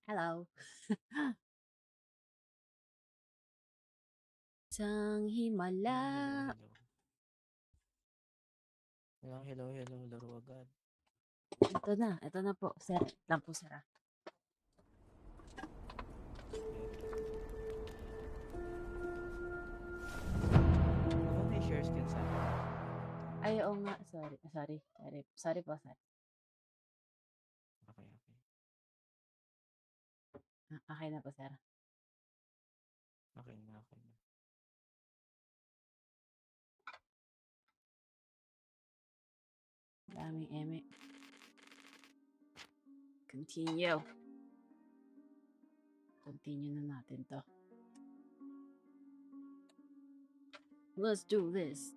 Hello. Isang himala. Hello, laro agad. Ito na po, sir. Lang po, sir. Ako may share screen sa akin. Ay, oo nga. Sorry po, sir. Okay. Okay na po, sir. Okay na. Daming eme. Continue na natin to. Let's do this.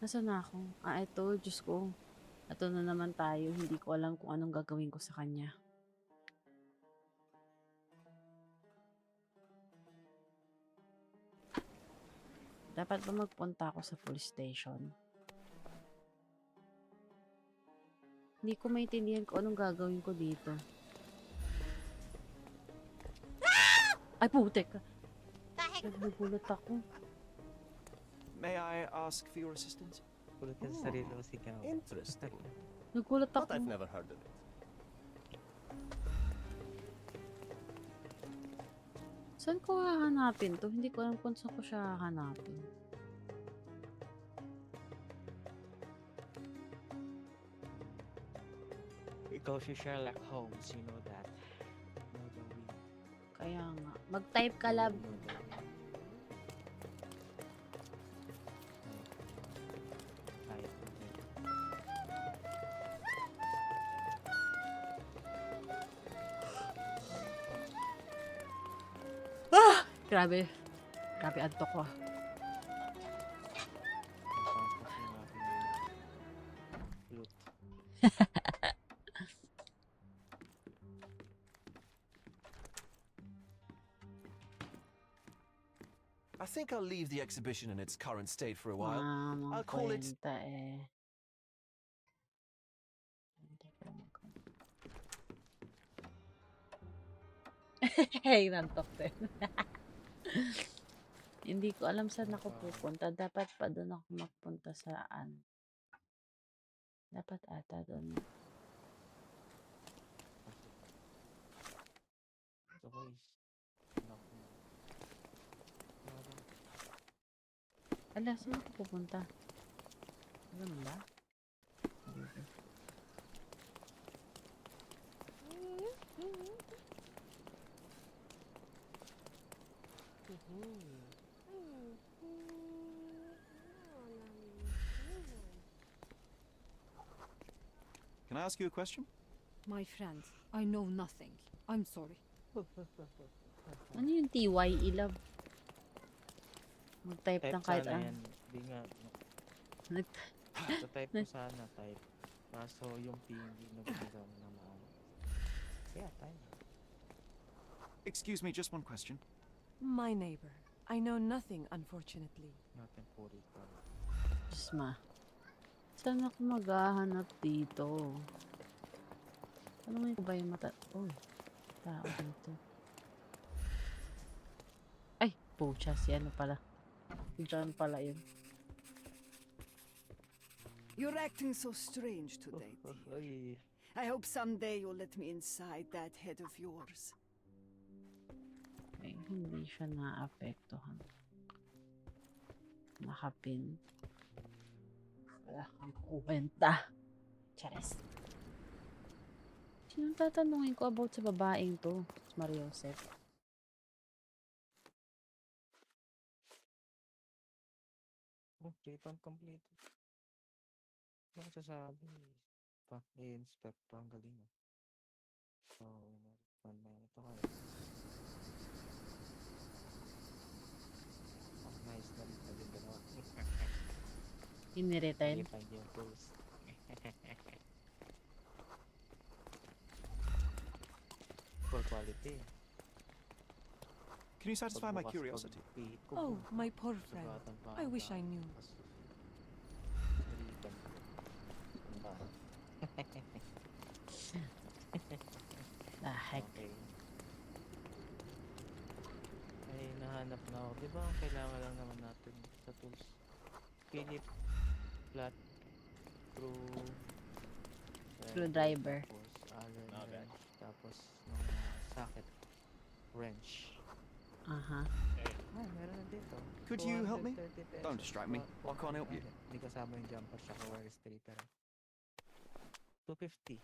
Nasaan na ako? Ito, Diyos ko. Ito na naman tayo. Hindi ko alam kung anong gagawin ko sa kanya. Dapat ba magpunta ako sa police station? Hindi ko maintindihan kung anong gagawin ko dito. Ay, putek! Nagugulat ako. May I ask for your assistance? Kulit ka sa sarili mo sigaw. Interesting. Nagulat But ako. I've never heard of it. Saan ko hahanapin to? Hindi ko alam kung saan ko siya hahanapin. Ikaw si Sherlock Holmes, you know that. Know the way. Kaya nga. Mag-type ka, lab. Know the way. Type. Grabe. Grabe, antok ko. Napampas yung aking loot. I think I'll leave the exhibition in its current state for a while. Mga I'll call it... kwenta eh. Hey, nantok din. Hindi ko alam saan ako pupunta. Dapat pa doon ako magpunta saan. Dapat ata doon. So guys. Ala, saan ako pupunta? Ganun ba? Can I ask you a question? My friend, I know nothing. I'm sorry. Ano yung TYE love? Mag-type Type ng kahit sana ano. yan. Di nga. So type ko sana type. Kaso yung P hindi nagagawa na maano. Kaya tayo. Excuse me, just one question. My neighbor. I know nothing, unfortunately. Natin puri pa. Diyos ma. Saan ako maghahanap dito? Ano mo ba yung mata? Uy, tao dito. Ay, pucha, si ano pala. Si John pala yun. You're acting so strange today, dear. Ay. I hope someday you'll let me inside that head of yours. Ay, hindi siya naapektuhan. Nakapin. Wala kang kuwenta. Chares. Sinong tatanungin ko about sa babaeng to? Mario Joseph. Okay, complete. Ano sasabi? Pa-inspect pa ang galing. So, pan na ito kayo. Oh, nice na rin din ganawa. Iniretain. Hindi find yung tools. Full quality. Can you satisfy my Pagbukas curiosity? pag-pick ko, Oh, my poor friend. sugatan pa I ang wish I dami. knew. Mas- Riban. Ang dami. The heck? Okay. Ay, nahanap na ako. Di ba ang kailangan lang naman natin sa tools? Philip, flat, screw, Screwdriver. tapos Allen wrench, tapos ng socket wrench. Aha. Ay, meron na dito. Could you help me? 230 pesos. Don't distract me. I can't help you. Hindi kasama yung jumper sa wire straighter. 250.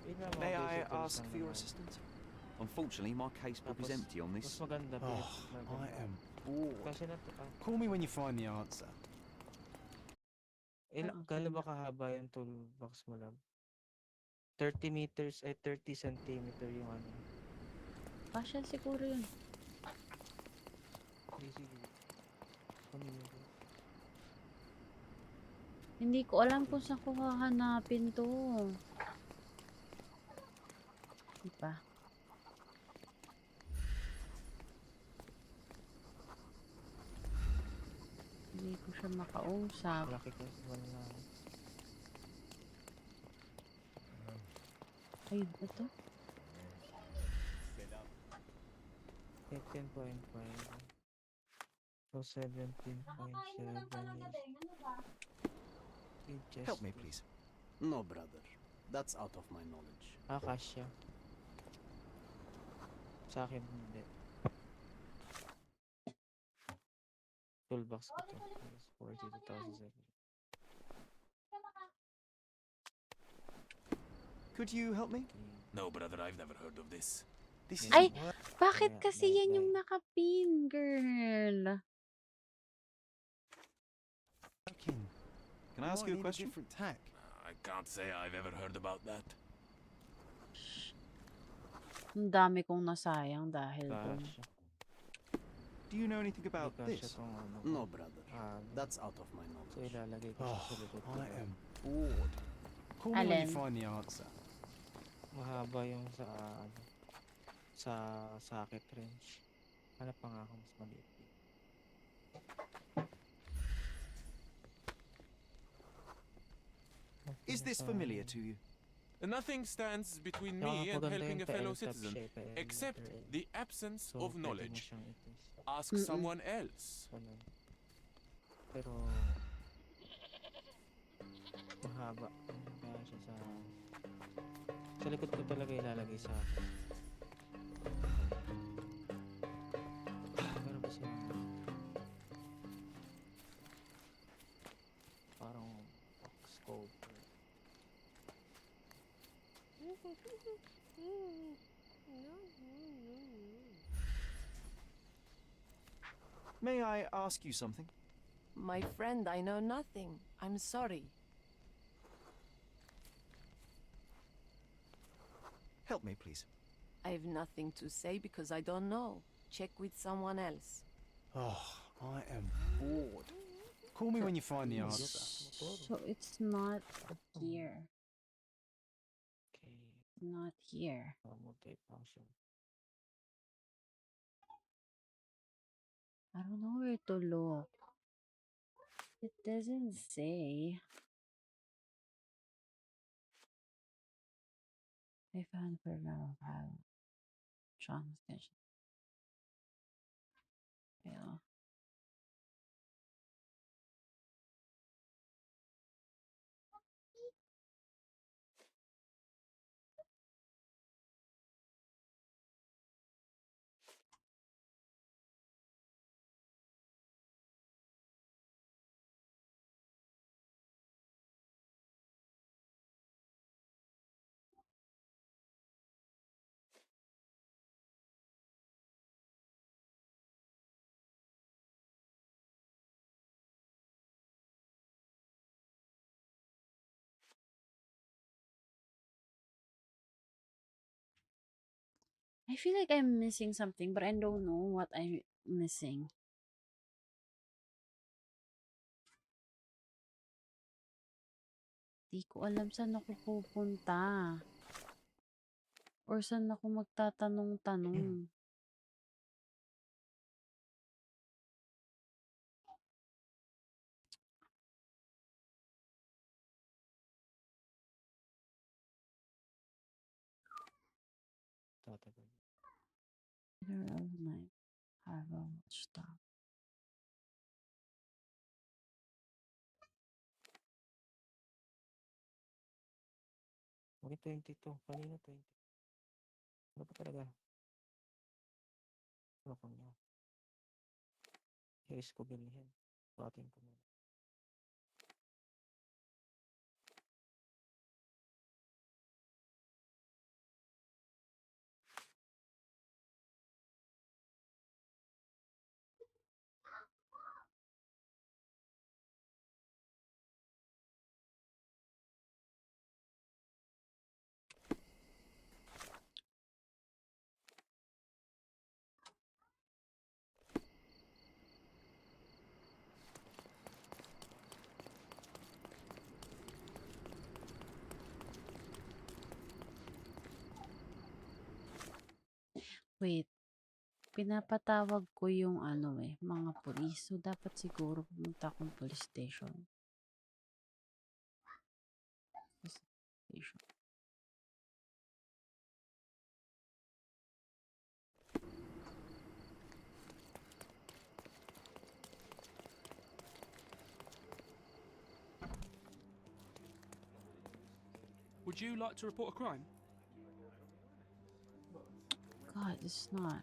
Yun lang mga May I basic tools ask lang for your naman. assistance? Unfortunately, my casebook is Tapos, empty on Mas this. maganda, Oh, Philip. I am bored. Kasi Call me when you find the answer. gano'n ba kahaba yung toolbox mo lang? 30 meters, 30 centimeter yung ano. Kasya siguro yun. Sige. Kunin mo. Hindi ko alam kung saan ko hahanapin to. Diba? Hindi ko siya makausap. Malaki kasi wala. Ayun, ito. 18.5. So 17.7 inches. Help me, please. No, brother. That's out of my knowledge. Kasya. Sa akin hindi. Toolbox ko to. 40,007. Could you help me? No, brother, I've never heard of this. This is Ay! What? Bakit Kaya, kasi yan yung dahil- nakapin, girl? working. Can I ask you a question? Different tack. I can't say I've ever heard about that. Ang dami kong nasayang dahil dun. Kasya. Do you know anything about Hindi kasya this? tong ano ko. No, brother. That's That's out of my so knowledge. ilalagay ko Oh, siya sa likod ko. I am bored. Call me when Alin? you find the answer. Mahaba yung sa ano, sa socket wrench. Hanap pa nga ako mas maliit. Is this familiar to you? Nothing stands between Kaya me and maganda helping yung a fellow pa-L-top citizen, siya, pa-L except letter L. the absence So, of pwede mo knowledge. siyang itis. Ask Mm-mm. someone else. Ganun. Pero mahaba. Kaya siya sa likod ko talaga ilalagay sa akin. Meron kasi parang scope. May I ask you something? My friend, I know nothing. I'm sorry. Help me, please. I've nothing to say because I don't know. Check with someone else. Oh, I am bored. Call me when you find the answer. So it's not here. Okay. Not here. Multi-function. I don't know where to look. It doesn't say. I found program file. Sean's station. Yeah. I feel like I'm missing something, but I don't know what I'm missing. Di ko alam saan ako pupunta. Or saan ako magtatanong-tanong. Tatagal. Middle of night. Have a stop. Bakit 22? Kanina 20. Ano pa talaga? Ano ko na? Here's ko bilhin. Batin ko muna. Wait. Pinapatawag ko yung mga pulis. So, dapat siguro pumunta akong police station. Station. Would you like to report a crime? God, it's not.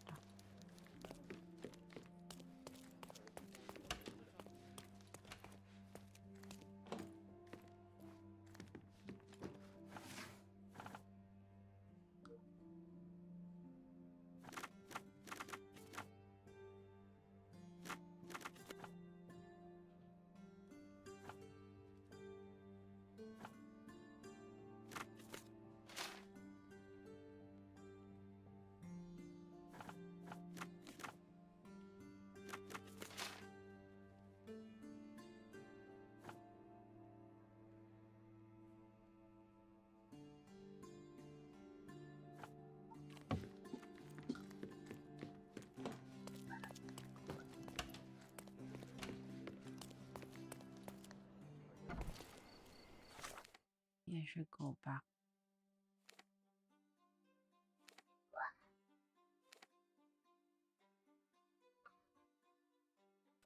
Yeah, I should go back.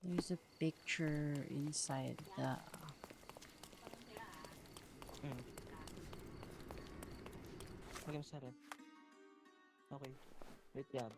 There's a picture inside the... Lagyan mo sa ref. Okay. Wait yan.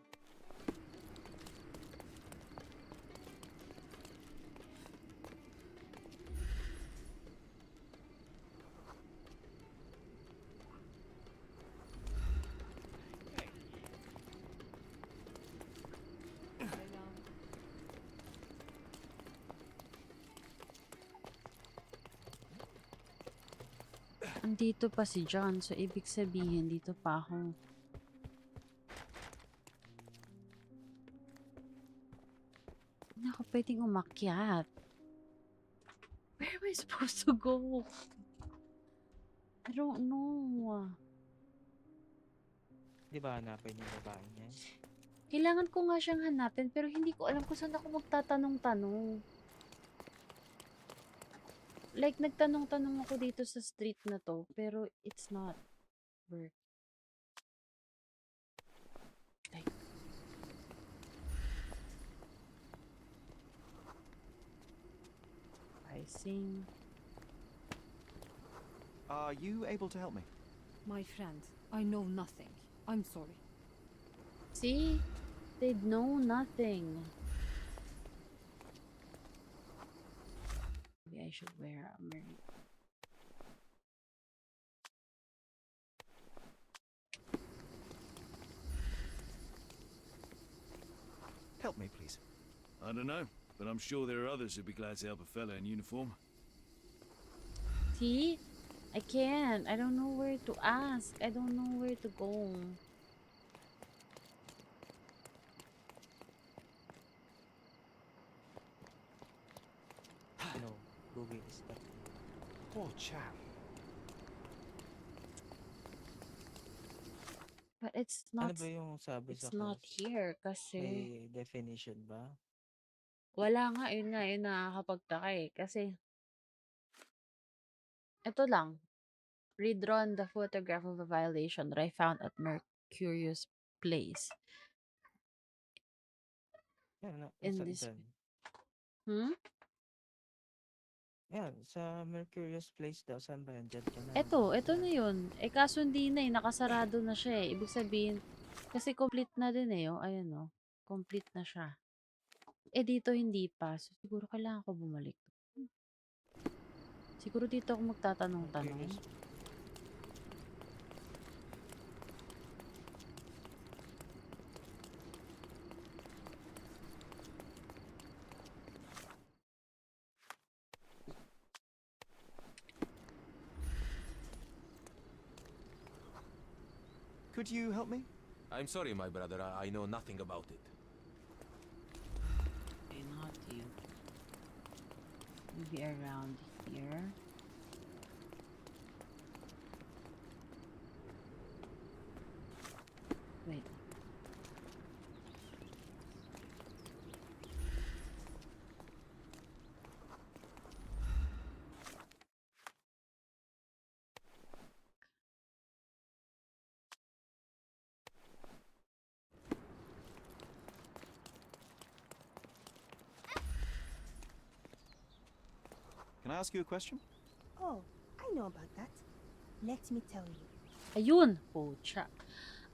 Andito pa si John, so ibig sabihin dito pa ako. Hindi ako pwedeng umakyat. Where am I supposed to go? I don't know. Di ba hanapin yung babae niya? Kailangan ko nga siyang hanapin pero hindi ko alam kung saan ako magtatanong-tanong. Like, nagtanong-tanong ako dito sa street na to, pero it's not work. Like, I sing. Are you able to help me? My friend, I know nothing. I'm sorry. See? They know nothing. Maybe I should wear a mirror. Help me, please. I don't know, but I'm sure there are others who'd be glad to help a fella in uniform. See? I can't. I don't know where to ask. I don't know where to go. You know, Google is that. Poor chap. But it's Ano not ba yung sabi sa it's not class? here kasi May definition ba? wala nga, yun nga, yun nakakapagtaka eh. Kasi, ito lang. Redrawn the photograph of a violation that I found at Mercurius place. Yan, In nasaan this... dyan? Hmm? Yan, sa Mercurius Place daw. Saan ba yan? Dyan ka na. Eto na yun. Eh, kaso hindi na eh. Nakasarado na siya eh. Ibig sabihin, kasi complete na din eh. Oh. Ayan oh. Complete na siya. Eh, dito hindi pa. So, siguro kailangan ko bumalik. Siguro dito ako magtatanong-tanong. Mercurius. Could you help me? I'm sorry, my brother. I know nothing about it. Okay, not you. Maybe around here. Wait. Can I ask you a question? Oh, I know about that. Let me tell you. Ayun! Pucha.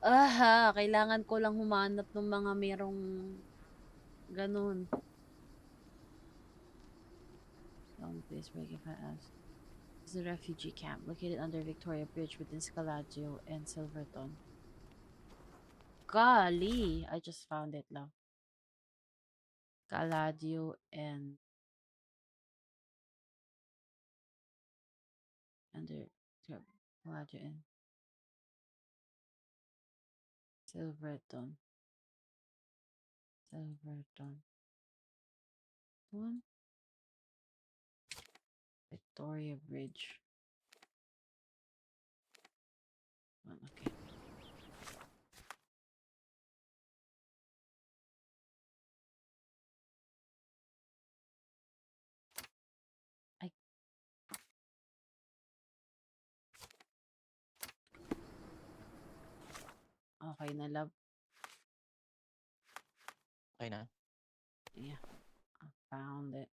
Aha! Kailangan ko lang humanap ng mga merong ganun. Some place where you can ask. This is a refugee camp located under Victoria Bridge within Scalaggio and Silverton. Golly! I just found it, love. Scalaggio and under Scalaggio and Silverton. One. Victoria Bridge. One, okay. Okay na, love. Okay na. Yeah. I found it.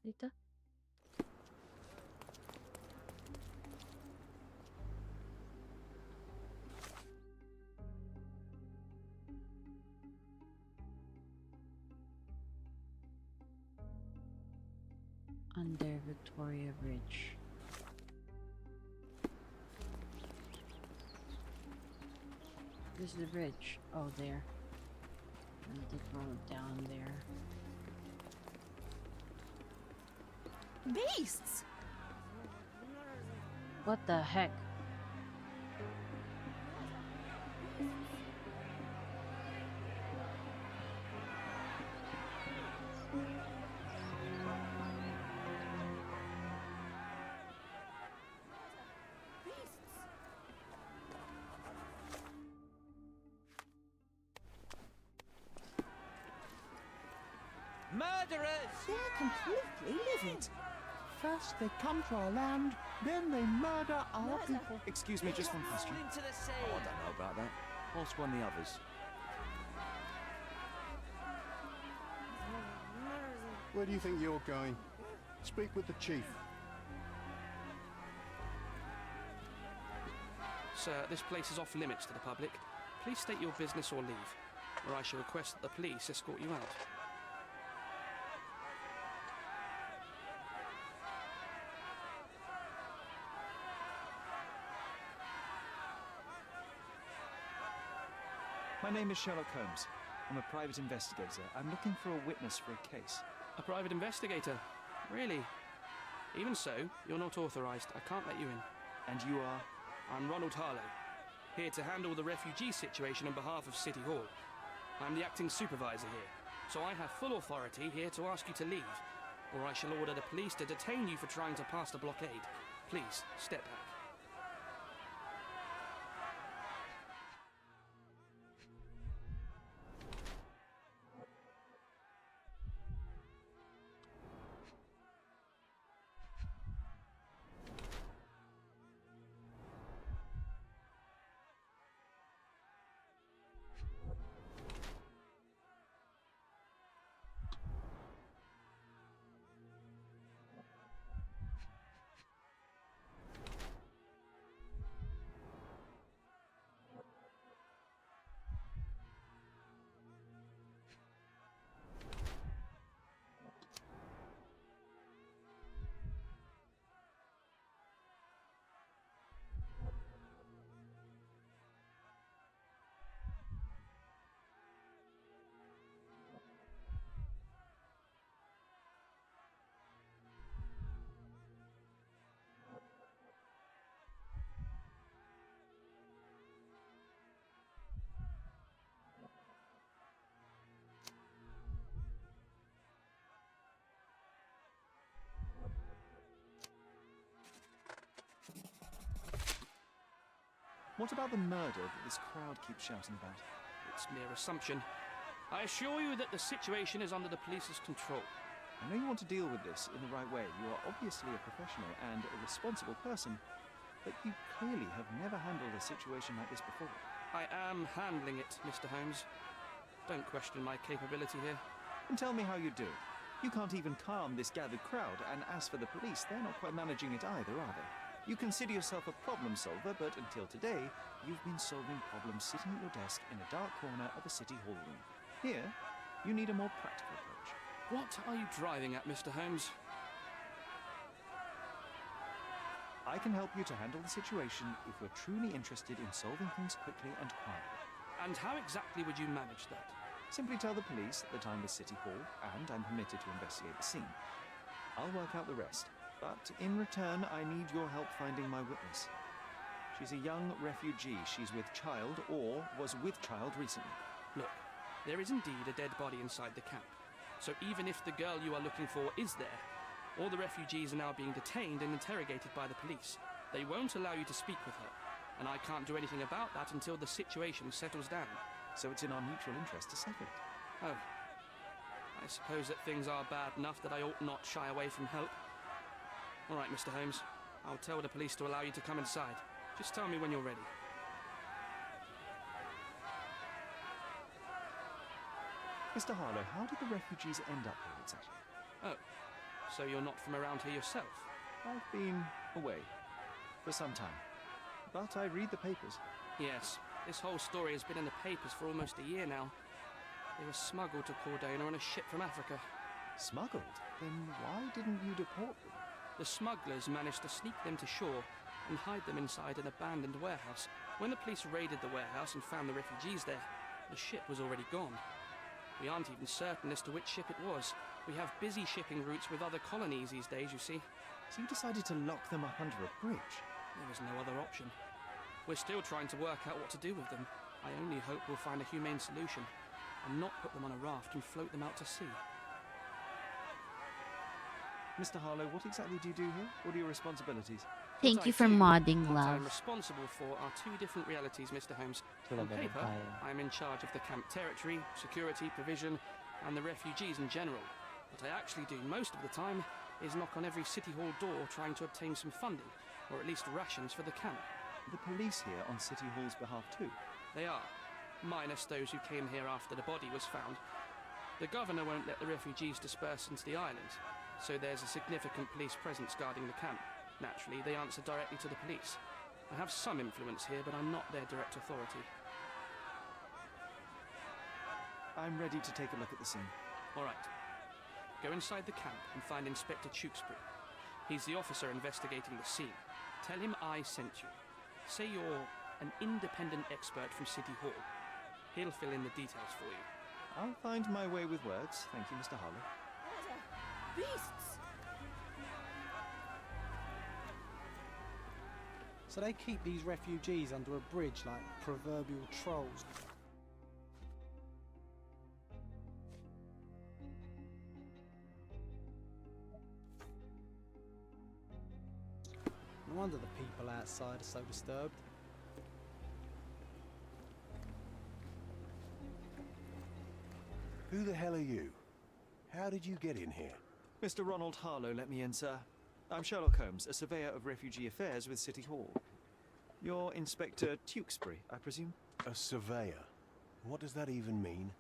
Dito? Under Victoria Bridge. This is the bridge. Oh, there. And the road down there. Beasts! What the heck? Murderers! They're completely livid. First they come to our land, then they murder our people. Excuse me, just one question. Into the sea! Oh, I don't know about that. Ask one of the others. Where do you think you're going? Speak with the chief. Sir, this place is off limits to the public. Please state your business or leave, or I shall request that the police escort you out. My name is Sherlock Holmes. I'm a private investigator. I'm looking for a witness for a case. A private investigator? Really? Even so, you're not authorized. I can't let you in. And you are? I'm Ronald Harlow, here to handle the refugee situation on behalf of City Hall. I'm the acting supervisor here, so I have full authority here to ask you to leave, or I shall order the police to detain you for trying to pass the blockade. Please, step back. What about the murder that this crowd keeps shouting about? It's mere assumption. I assure you that the situation is under the police's control. I know you want to deal with this in the right way. You are obviously a professional and a responsible person, but you clearly have never handled a situation like this before. I am handling it, Mr. Holmes. Don't question my capability here. And tell me how you do it. You can't even calm this gathered crowd, and as for the police, they're not quite managing it either, are they? You consider yourself a problem solver, but until today, you've been solving problems sitting at your desk in a dark corner of a city hall room. Here, you need a more practical approach. What are you driving at, Mr. Holmes? I can help you to handle the situation if you're truly interested in solving things quickly and quietly. And how exactly would you manage that? Simply tell the police that I'm with City Hall, and I'm permitted to investigate the scene. I'll work out the rest. But in return, I need your help finding my witness. She's a young refugee. She's with child, or was with child recently. Look, there is indeed a dead body inside the camp. So even if the girl you are looking for is there, all the refugees are now being detained and interrogated by the police. They won't allow you to speak with her, and I can't do anything about that until the situation settles down. So it's in our mutual interest to settle it. Oh. I suppose that things are bad enough that I ought not shy away from help. All right, Mr. Holmes. I'll tell the police to allow you to come inside. Just tell me when you're ready. Mr. Harlow, how did the refugees end up here exactly? Oh, so you're not from around here yourself? I've been away for some time, but I read the papers. Yes, this whole story has been in the papers for almost a year now. They were smuggled to Cordona on a ship from Africa. Smuggled? Then why didn't you deport them? The smugglers managed to sneak them to shore and hide them inside an abandoned warehouse. When the police raided the warehouse and found the refugees there, the ship was already gone. We aren't even certain as to which ship it was. We have busy shipping routes with other colonies these days, you see. So you decided to lock them up under a bridge? There was no other option. We're still trying to work out what to do with them. I only hope we'll find a humane solution and not put them on a raft and float them out to sea. Mr. Harlow, what exactly do you do here? What are your responsibilities? Thank What you I for do, modding, what I'm love. responsible for are two different realities, Mr. Holmes. On paper, I'm in charge of the camp territory, security, provision, and the refugees in general. What I actually do most of the time is knock on every City Hall door trying to obtain some funding, or at least rations for the camp. The police here on City Hall's behalf too? They are, minus those who came here after the body was found. The governor won't let the refugees disperse into the island, so there's a significant police presence guarding the camp. Naturally, they answer directly to the police. I have some influence here, but I'm not their direct authority. I'm ready to take a look at the scene. All right. Go inside the camp and find Inspector Tewkesbury. He's the officer investigating the scene. Tell him I sent you. Say you're an independent expert from City Hall. He'll fill in the details for you. I'll find my way with words. Thank you, Mr. Harlow. Beasts! So they keep these refugees under a bridge like proverbial trolls. No wonder the people outside are so disturbed. Who the hell are you? How did you get in here? Mr. Ronald Harlow let me in, sir. I'm Sherlock Holmes, a surveyor of refugee affairs with City Hall. You're Inspector Tewkesbury, I presume? A surveyor? What does that even mean?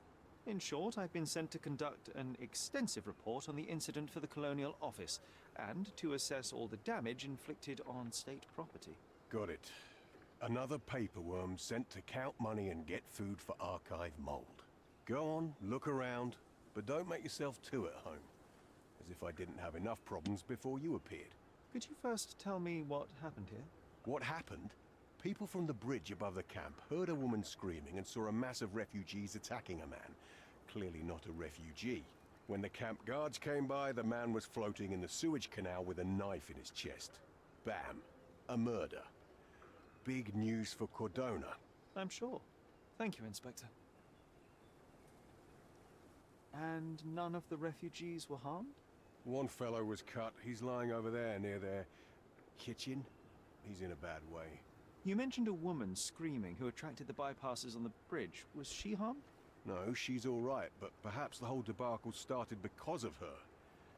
In short, I've been sent to conduct an extensive report on the incident for the Colonial Office and to assess all the damage inflicted on state property. Got it. Another paperworm sent to count money and get food for archive mold. Go on, look around, but don't make yourself too at home. As if I didn't have enough problems before you appeared. Could you first tell me what happened here? What happened? People from the bridge above the camp heard a woman screaming and saw a mass of refugees attacking a man. Clearly not a refugee. When the camp guards came by, the man was floating in the sewage canal with a knife in his chest. Bam. A murder. Big news for Cordona. I'm sure. Thank you, Inspector. And none of the refugees were harmed? One fellow was cut. He's lying over there near their kitchen. He's in a bad way. You mentioned a woman screaming who attracted the bypassers on the bridge. Was she harmed? No, she's all right, but perhaps the whole debacle started because of her.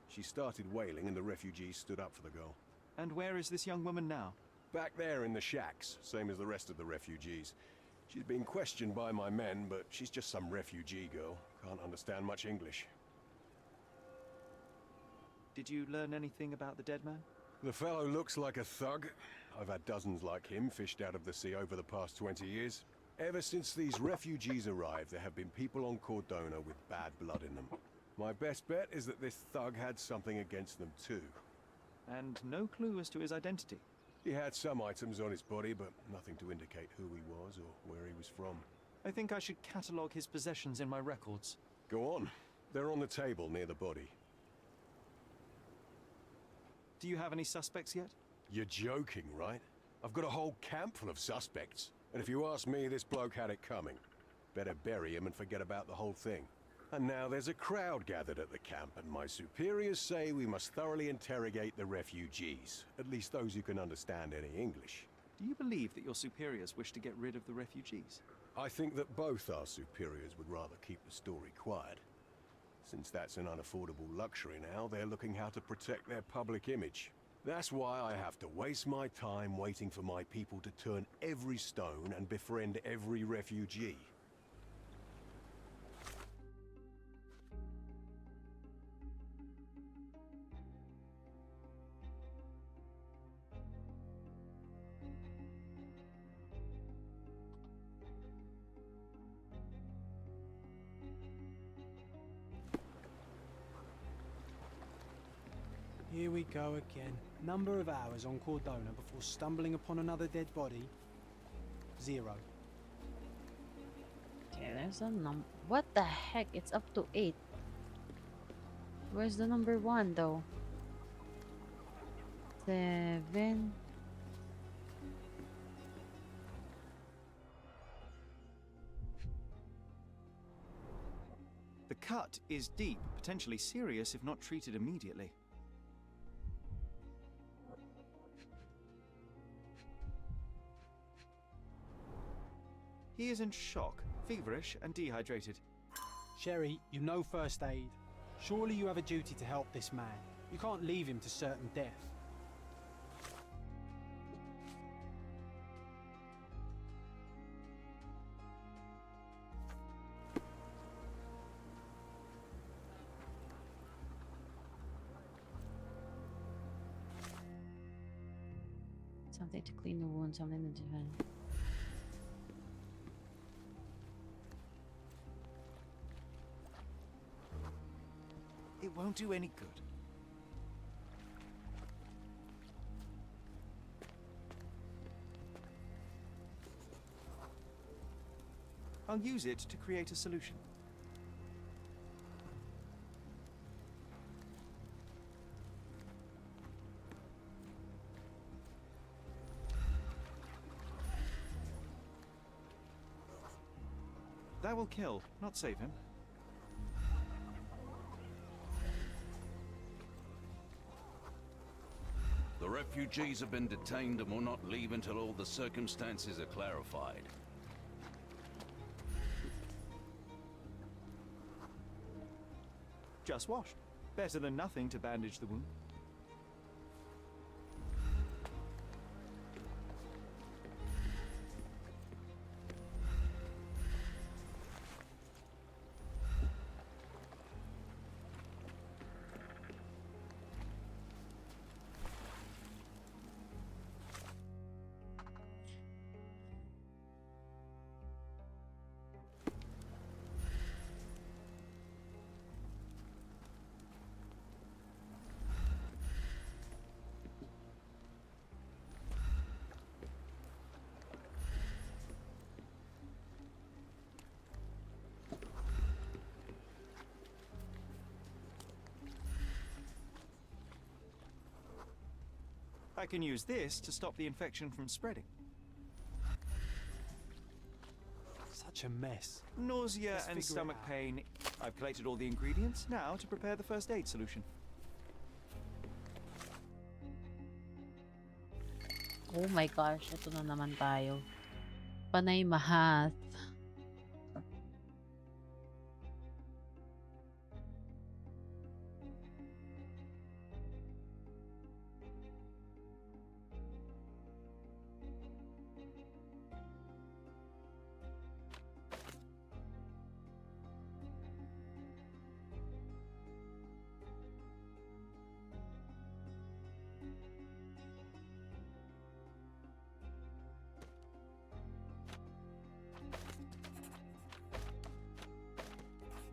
She started wailing and the refugees stood up for the girl. And where is this young woman now? Back there in the shacks, same as the rest of the refugees. She's being questioned by my men, but she's just some refugee girl. Can't understand much English. Did you learn anything about the dead man? The fellow looks like a thug. I've had dozens like him fished out of the sea over the past 20 years. Ever since these refugees arrived, there have been people on Cordona with bad blood in them. My best bet is that this thug had something against them too. And no clue as to his identity? He had some items on his body, but nothing to indicate who he was or where he was from. I think I should catalogue his possessions in my records. Go on. They're on the table near the body. Do you have any suspects yet? You're joking, right? I've got a whole camp full of suspects. And if you ask me, this bloke had it coming. Better bury him and forget about the whole thing. And now there's a crowd gathered at the camp, and my superiors say we must thoroughly interrogate the refugees. At least those who can understand any English. Do you believe that your superiors wish to get rid of the refugees? I think that both our superiors would rather keep the story quiet. Since that's an unaffordable luxury now, they're looking how to protect their public image. That's why I have to waste my time waiting for my people to turn every stone and befriend every refugee. Here we go again. Number of hours on Cordona before stumbling upon another dead body? 0. Okay, there's a what the heck? It's up to 8. Where's the number 1 though? 7. The cut is deep, potentially serious if not treated immediately. He is in shock, feverish and dehydrated. Sherry, you know first aid. Surely you have a duty to help this man. You can't leave him to certain death. Something to clean the wound, something to defend. It won't do any good. I'll use it to create a solution. That will kill, not save him. The refugees have been detained and will not leave until all the circumstances are clarified. Just washed. Better than nothing to bandage the wound. I can use this to stop the infection from spreading. Such a mess. Nausea Let's and figure it stomach out. pain. I've collated all the ingredients now to prepare the first aid solution. Oh my gosh, ito na naman tayo. Panay mahath.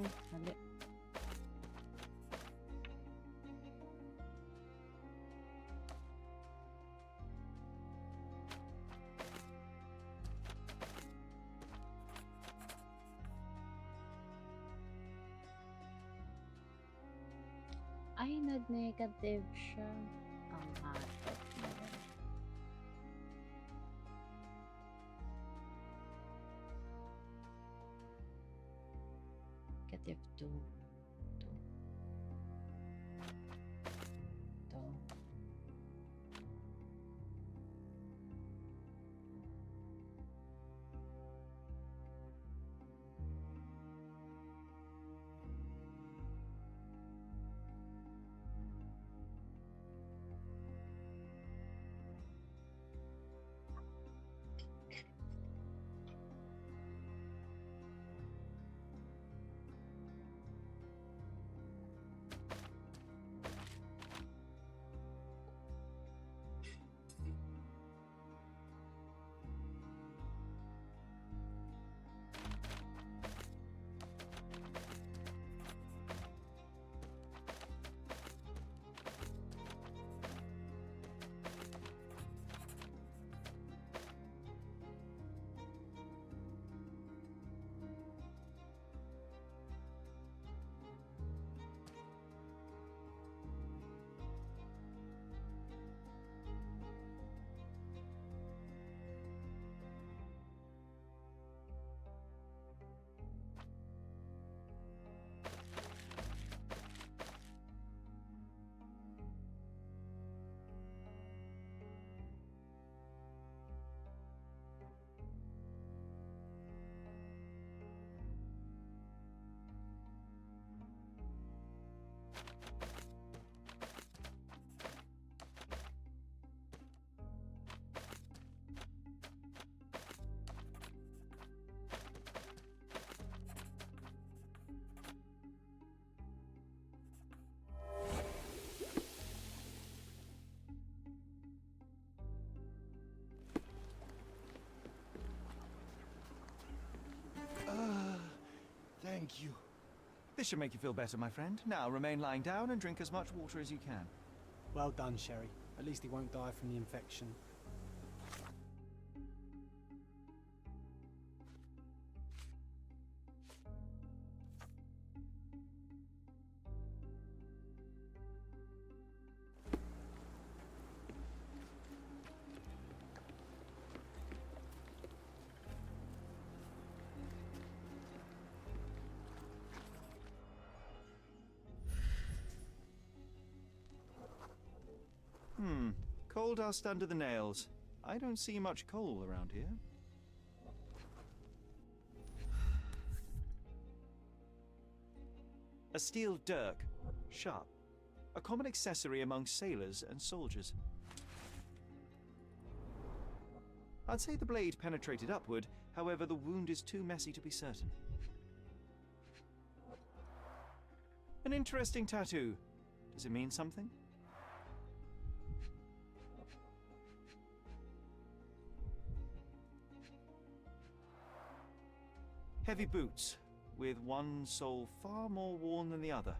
Ay, mali. Ay, nag-negative siya. Ang hatot mo. Negative 2. 2. 2. Thank you. This should make you feel better, my friend. Now remain lying down and drink as much water as you can. Well done, Sherry. At least he won't die from the infection. Coal dust under the nails. I don't see much coal around here. A steel dirk, sharp. A common accessory among sailors and soldiers. I'd say the blade penetrated upward, however the wound is too messy to be certain. An interesting tattoo. Does it mean something? Heavy boots, with one sole far more worn than the other.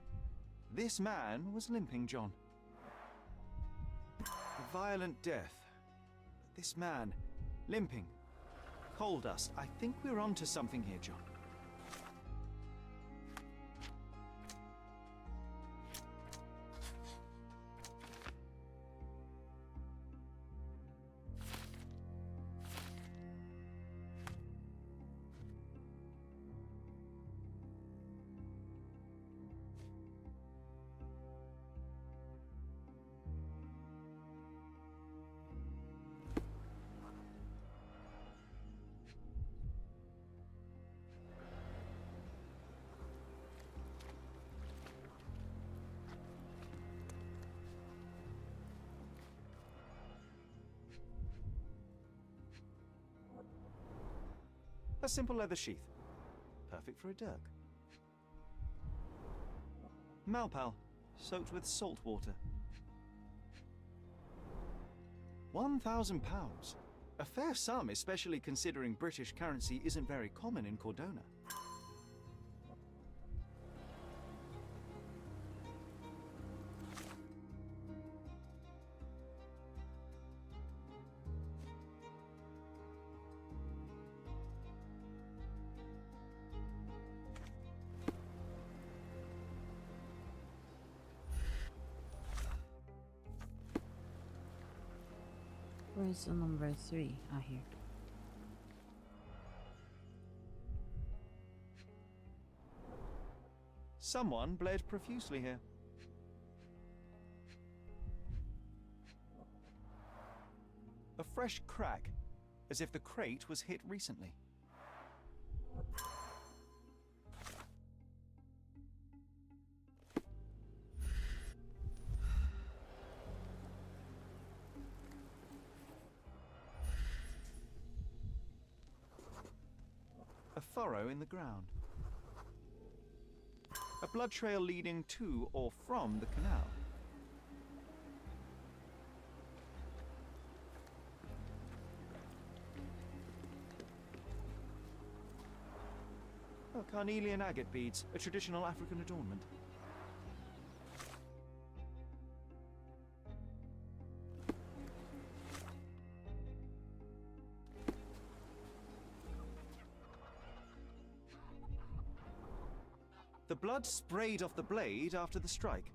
This man was limping, John. A violent death. This man, limping. Coal dust. I think we're onto something here, John. A simple leather sheath. Perfect for a dirk. Malpal, soaked with salt water. £1,000. A fair sum, especially considering British currency isn't very common in Cordona. Where's the number 3? Ah, here. Someone bled profusely here. A fresh crack, as if the crate was hit recently. A furrow in the ground. A blood trail leading to or from the canal. Oh, carnelian agate beads, a traditional African adornment. The blood sprayed off the blade after the strike.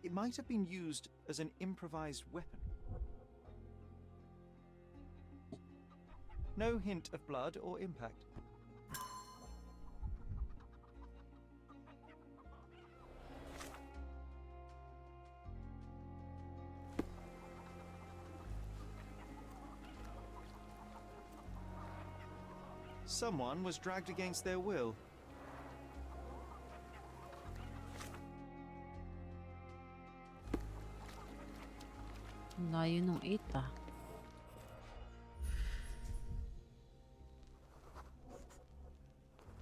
It might have been used as an improvised weapon. No hint of blood or impact. Someone was dragged against their will. Layo nung 8 ah.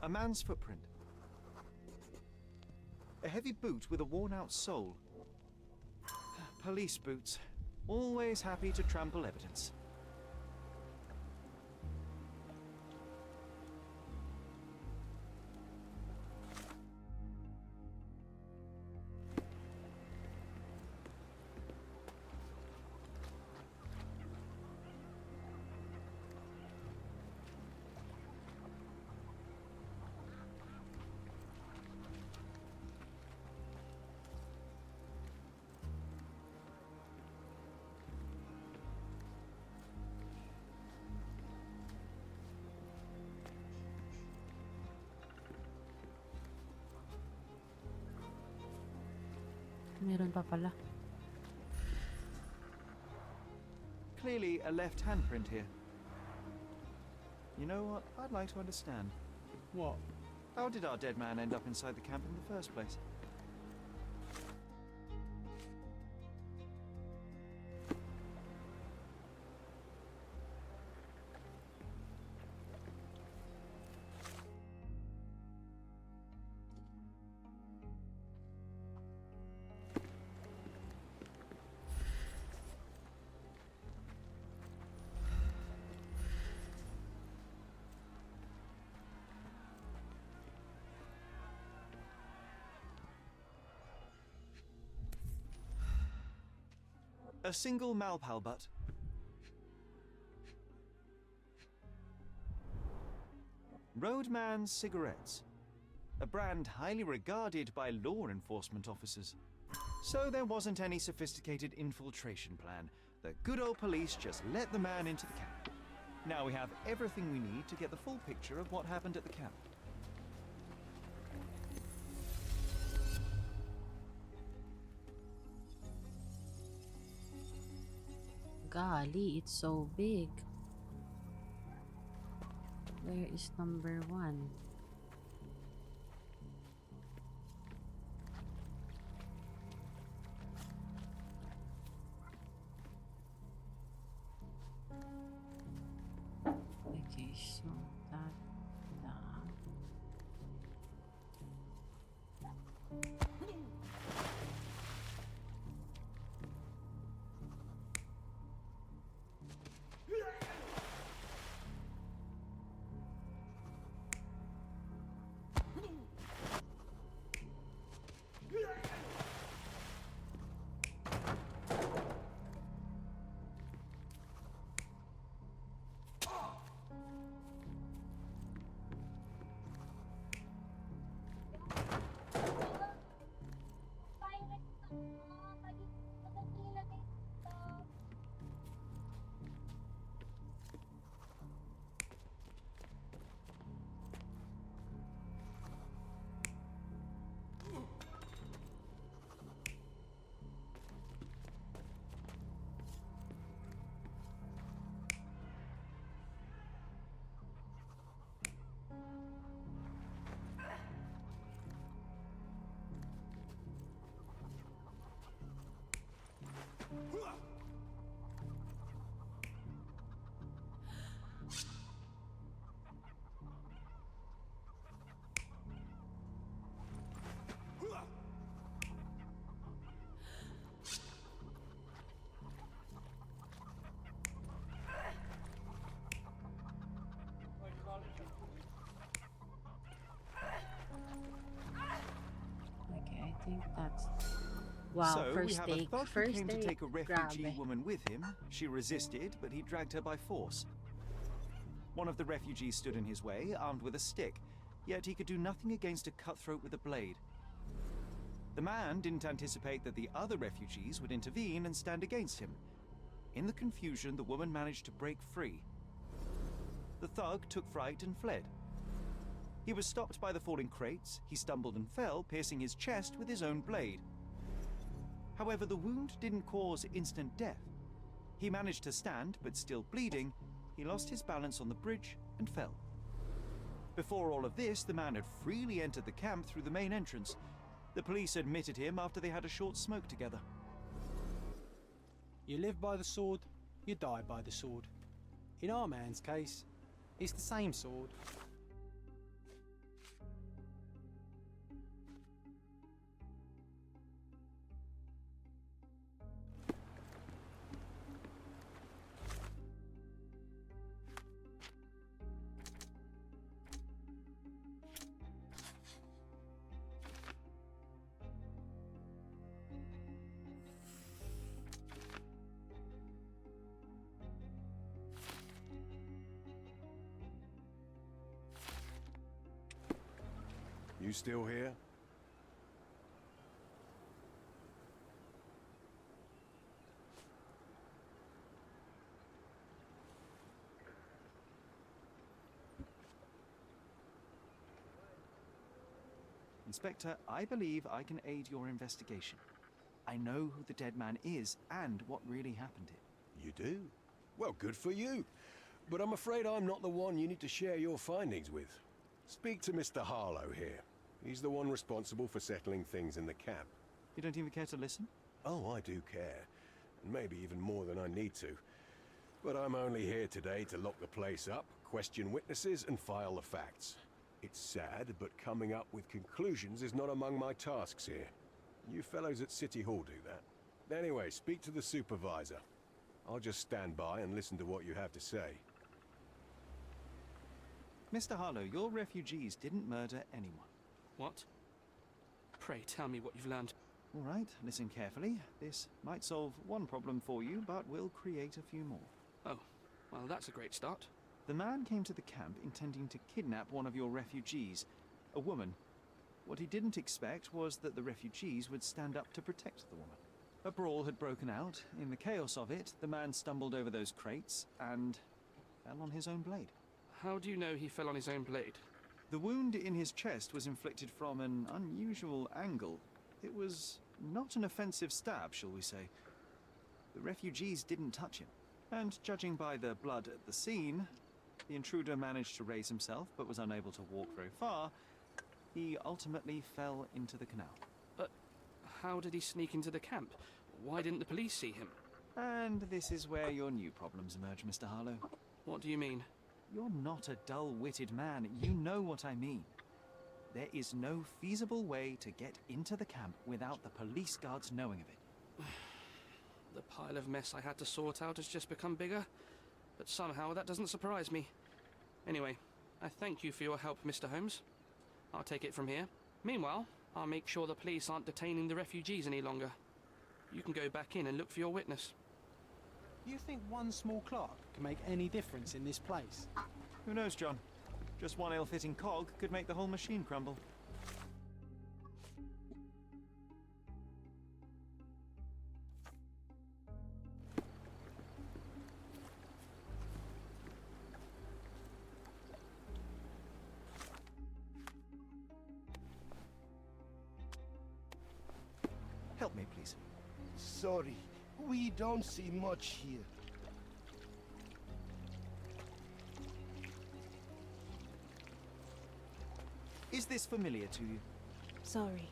A man's footprint. A heavy boot with a worn-out sole. Police boots. Always happy to trample evidence. Meron pa pala. Clearly a left handprint here. You know what? I'd like to understand. What? How did our dead man end up inside the camp in the first place? A single Malpal butt. Roadman cigarettes. A brand highly regarded by law enforcement officers. So there wasn't any sophisticated infiltration plan. The good old police just let the man into the camp. Now we have everything we need to get the full picture of what happened at the camp. Golly, it's so big. Where is number 1? Okay, so that. Okay, I think that's... Wow, So we first have a take. thug who First came to take. take a refugee Grabe. woman with him. She resisted, but he dragged her by force. One of the refugees stood in his way, armed with a stick, yet he could do nothing against a cutthroat with a blade. The man didn't anticipate that the other refugees would intervene and stand against him. In the confusion, the woman managed to break free. The thug took fright and fled. He was stopped by the falling crates. He stumbled and fell, piercing his chest with his own blade. However, the wound didn't cause instant death. He managed to stand, but still bleeding, he lost his balance on the bridge and fell. Before all of this, the man had freely entered the camp through the main entrance. The police admitted him after they had a short smoke together. You live by the sword, you die by the sword. In our man's case, it's the same sword. You still here? Inspector, I believe I can aid your investigation. I know who the dead man is and what really happened here. You do? Well, good for you. But I'm afraid I'm not the one you need to share your findings with. Speak to Mr. Harlow here. He's the one responsible for settling things in the camp. You don't even care to listen? Oh, I do care. And maybe even more than I need to. But I'm only here today to lock the place up, question witnesses, and file the facts. It's sad, but coming up with conclusions is not among my tasks here. You fellows at City Hall do that. Anyway, speak to the supervisor. I'll just stand by and listen to what you have to say. Mr. Harlow, your refugees didn't murder anyone. What? Pray tell me what you've learned. All right, listen carefully. This might solve one problem for you, but will create a few more. Oh, well, that's a great start. The man came to the camp intending to kidnap one of your refugees, a woman. What he didn't expect was that the refugees would stand up to protect the woman. A brawl had broken out. In the chaos of it, the man stumbled over those crates and fell on his own blade. How do you know he fell on his own blade? The wound in his chest was inflicted from an unusual angle. It was not an offensive stab, shall we say. The refugees didn't touch him. And judging by the blood at the scene, the intruder managed to raise himself but was unable to walk very far. He ultimately fell into the canal. But how did he sneak into the camp? Why didn't the police see him? And this is where your new problems emerge, Mr. Harlow. What do you mean? You're not a dull-witted man. You know what I mean. There is no feasible way to get into the camp without the police guards knowing of it. The pile of mess I had to sort out has just become bigger, but somehow that doesn't surprise me. Anyway, I thank you for your help, Mr. Holmes. I'll take it from here. Meanwhile, I'll make sure the police aren't detaining the refugees any longer. You can go back in and look for your witness. You think one small clerk can make any difference in this place? Who knows, John? Just one ill-fitting cog could make the whole machine crumble. Help me, please. Sorry, we don't see much here. Is this familiar to you? Sorry.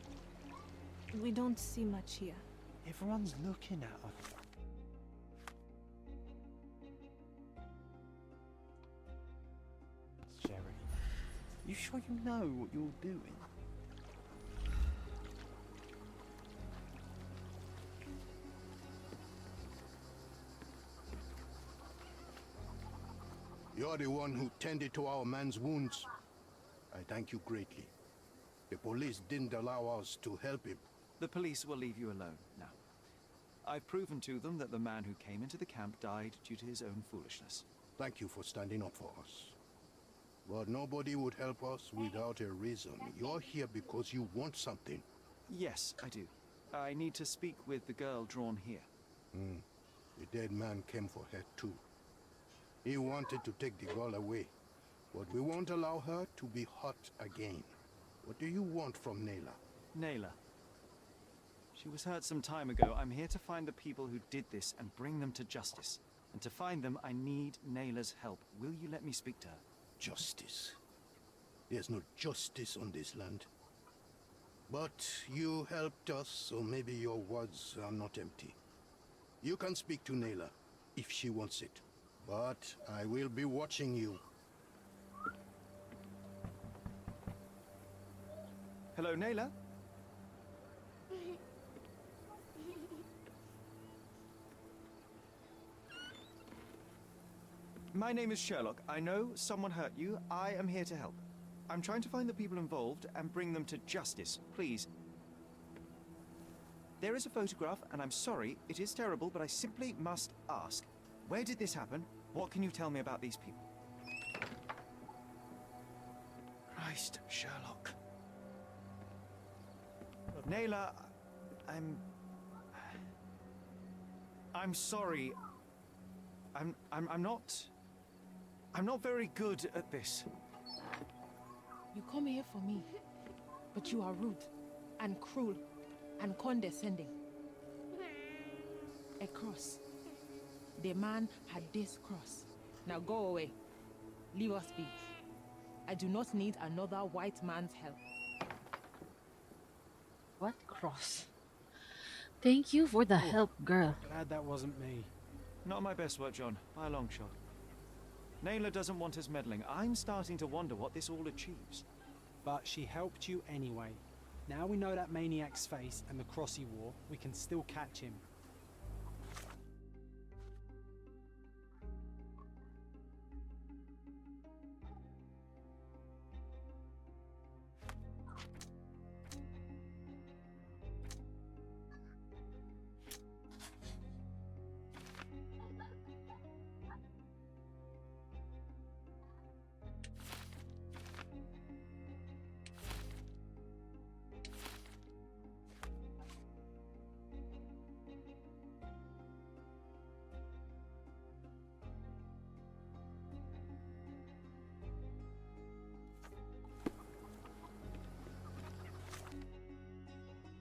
We don't see much here. Everyone's looking at us. Sherry, you sure you know what you're doing? You're the one who tended to our man's wounds. I thank you greatly. The police didn't allow us to help him. The police will leave you alone now. I've proven to them that the man who came into the camp died due to his own foolishness. Thank you for standing up for us. But nobody would help us without a reason. You're here because you want something. Yes, I do. I need to speak with the girl drawn here. The dead man came for her too. He wanted to take the girl away, but we won't allow her to be hurt again. What do you want from Nayla? Nayla. She was hurt some time ago. I'm here to find the people who did this and bring them to justice. And to find them, I need Nayla's help. Will you let me speak to her? Justice. There's no justice on this land. But you helped us, so maybe your words are not empty. You can speak to Nayla, if she wants it. But I will be watching you. Hello, Nayla? My name is Sherlock. I know someone hurt you. I am here to help. I'm trying to find the people involved and bring them to justice. Please. There is a photograph, and I'm sorry, it is terrible, but I simply must ask. Where did this happen? What can you tell me about these people? Christ, Sherlock. Nayla, I'm sorry. I'm not very good at this. You come here for me, but you are rude and cruel and condescending. a cross. The man had this cross. Now go away. Leave us be. I do not need another white man's help. What cross? Thank you for the help, girl. Glad that wasn't me. Not my best work, John, by a long shot. Naylor doesn't want us meddling. I'm starting to wonder what this all achieves. But she helped you anyway. Now we know that maniac's face and the cross he wore, we can still catch him.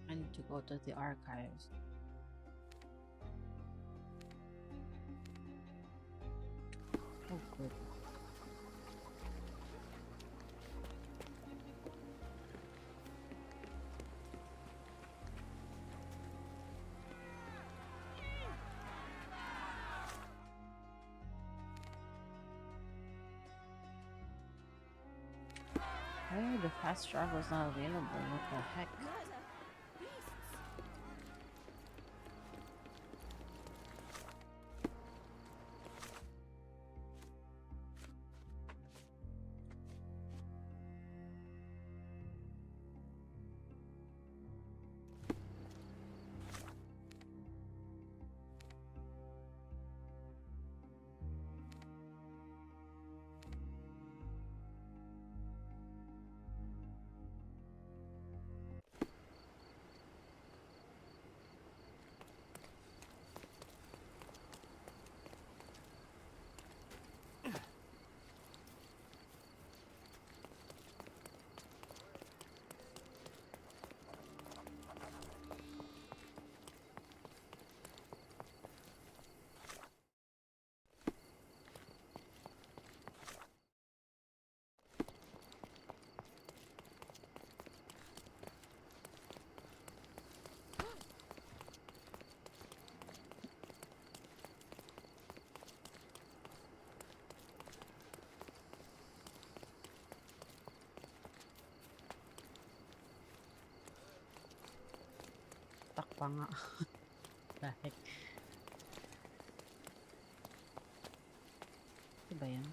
I need to go to the archives. Oh, good. Oh, the fast travel is not available. What the heck? Takpa nga. The heck? Ito ba yan?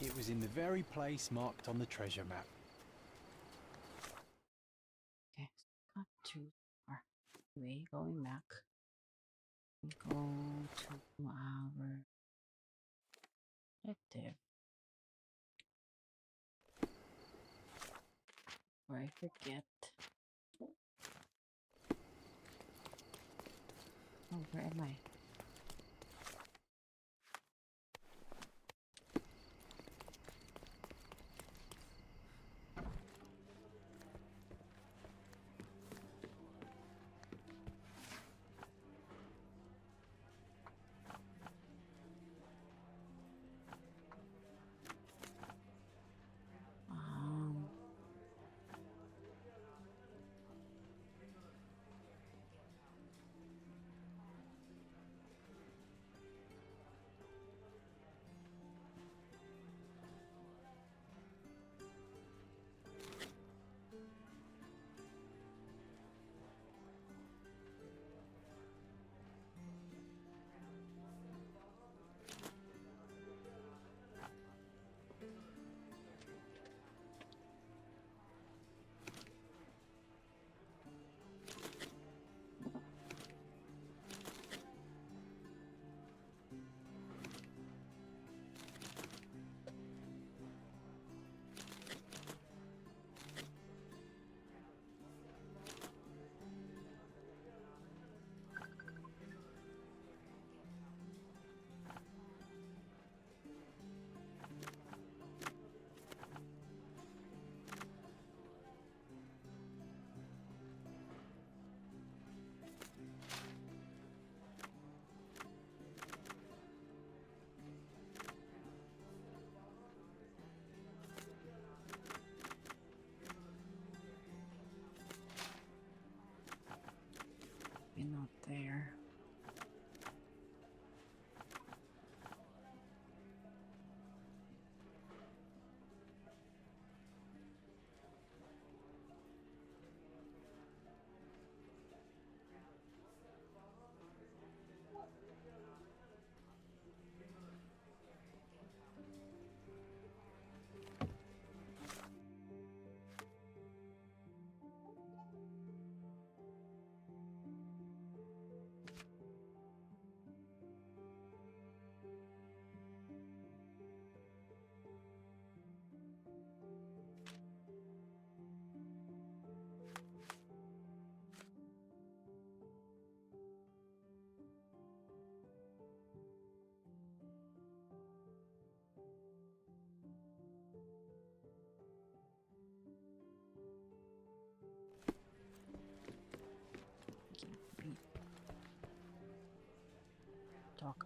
It was in the very place marked on the treasure map. Okay, not too far. Anyway, going back. We go to our objective. Or I forget. Oh, where am I?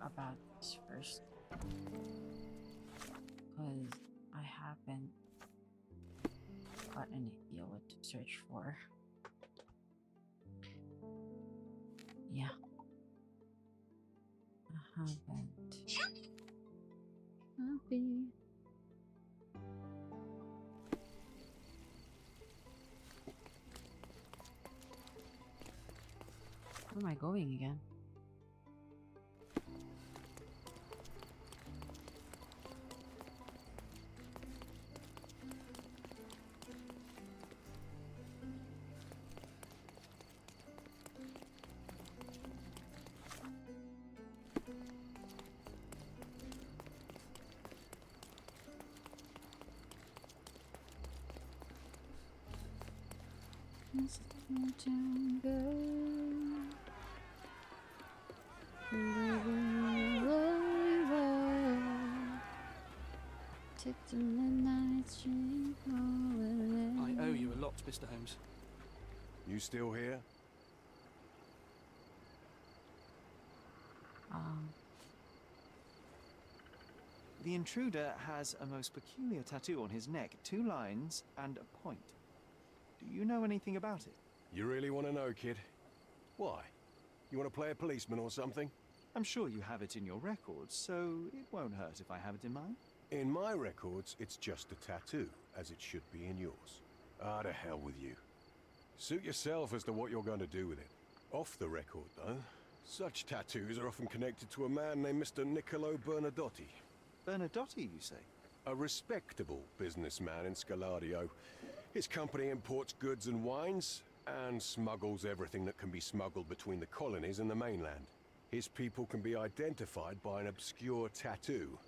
about this first. Because I haven't got any idea what to search for. Yeah. I haven't. Happy. Where am I going again? It's the jungle. Living in a lonely world. Taking the night street I owe you a lot, Mr. Holmes. You still here? The intruder has a most peculiar tattoo on his neck, 2 lines and a point. Do you know anything about it? You really want to know, kid? Why? You want to play a policeman or something? I'm sure you have it in your records, so it won't hurt if I have it in mine. In my records, it's just a tattoo, as it should be in yours. Ah, to hell with you. Suit yourself as to what you're going to do with it. Off the record, though, such tattoos are often connected to a man named Mr. Niccolo Bernadotti. Bernadotti, you say? A respectable businessman in Scalario. His company imports goods and wines, and smuggles everything that can be smuggled between the colonies and the mainland. His people can be identified by an obscure tattoo,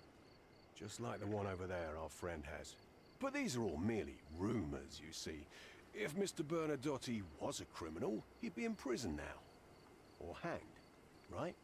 just like the one over there our friend has. But these are all merely rumors, you see. If Mr. Bernadotti was a criminal, he'd be in prison now. Or hanged, right?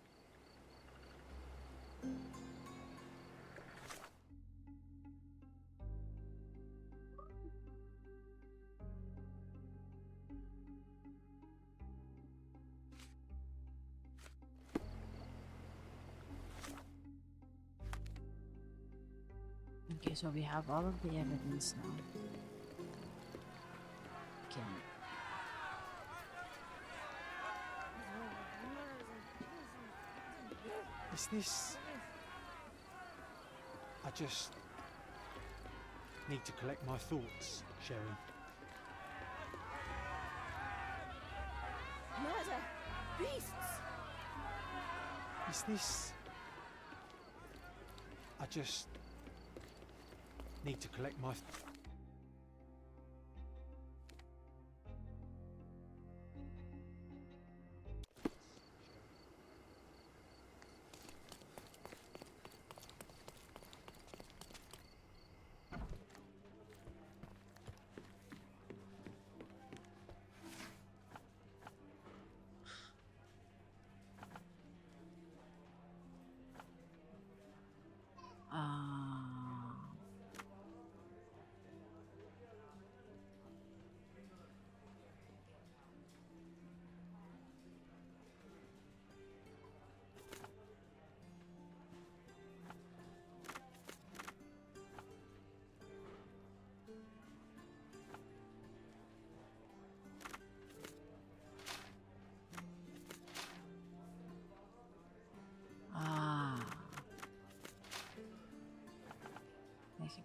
Okay, so we have all of the evidence now. Okay. Is this... I just need to collect my thoughts, Sherry. Murder! Beasts! Is this... I just need to collect my...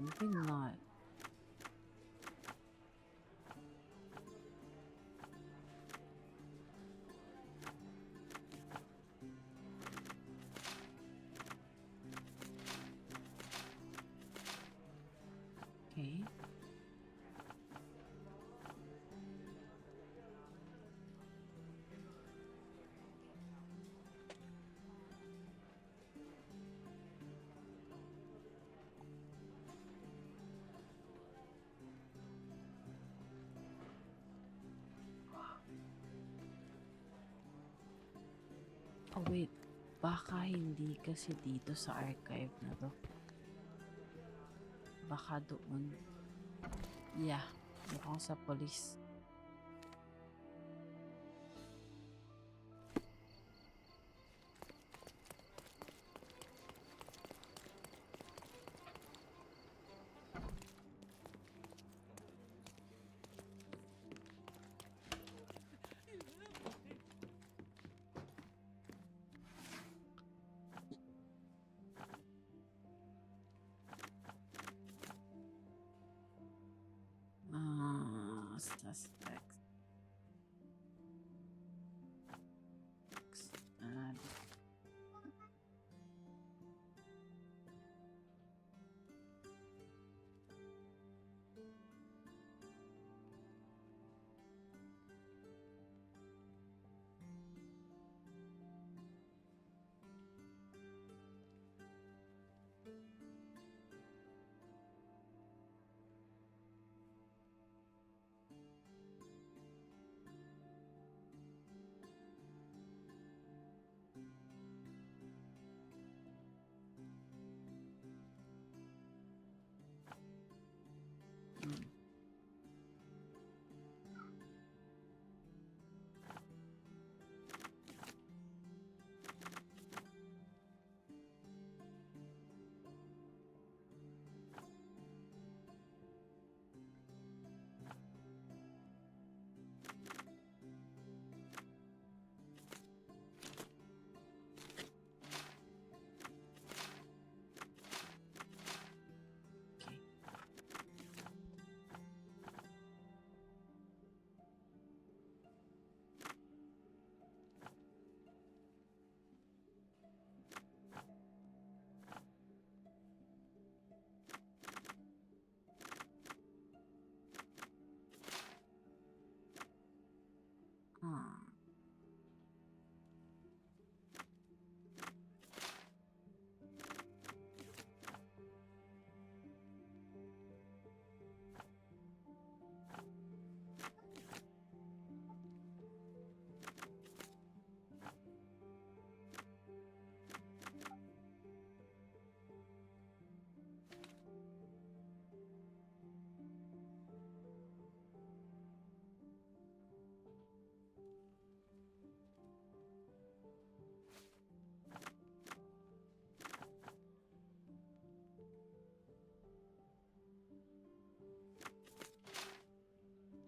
Maybe not. Okay. Oh wait, baka hindi kasi dito sa archive na to. Baka doon. Yeah, mukhang sa police. Suspects.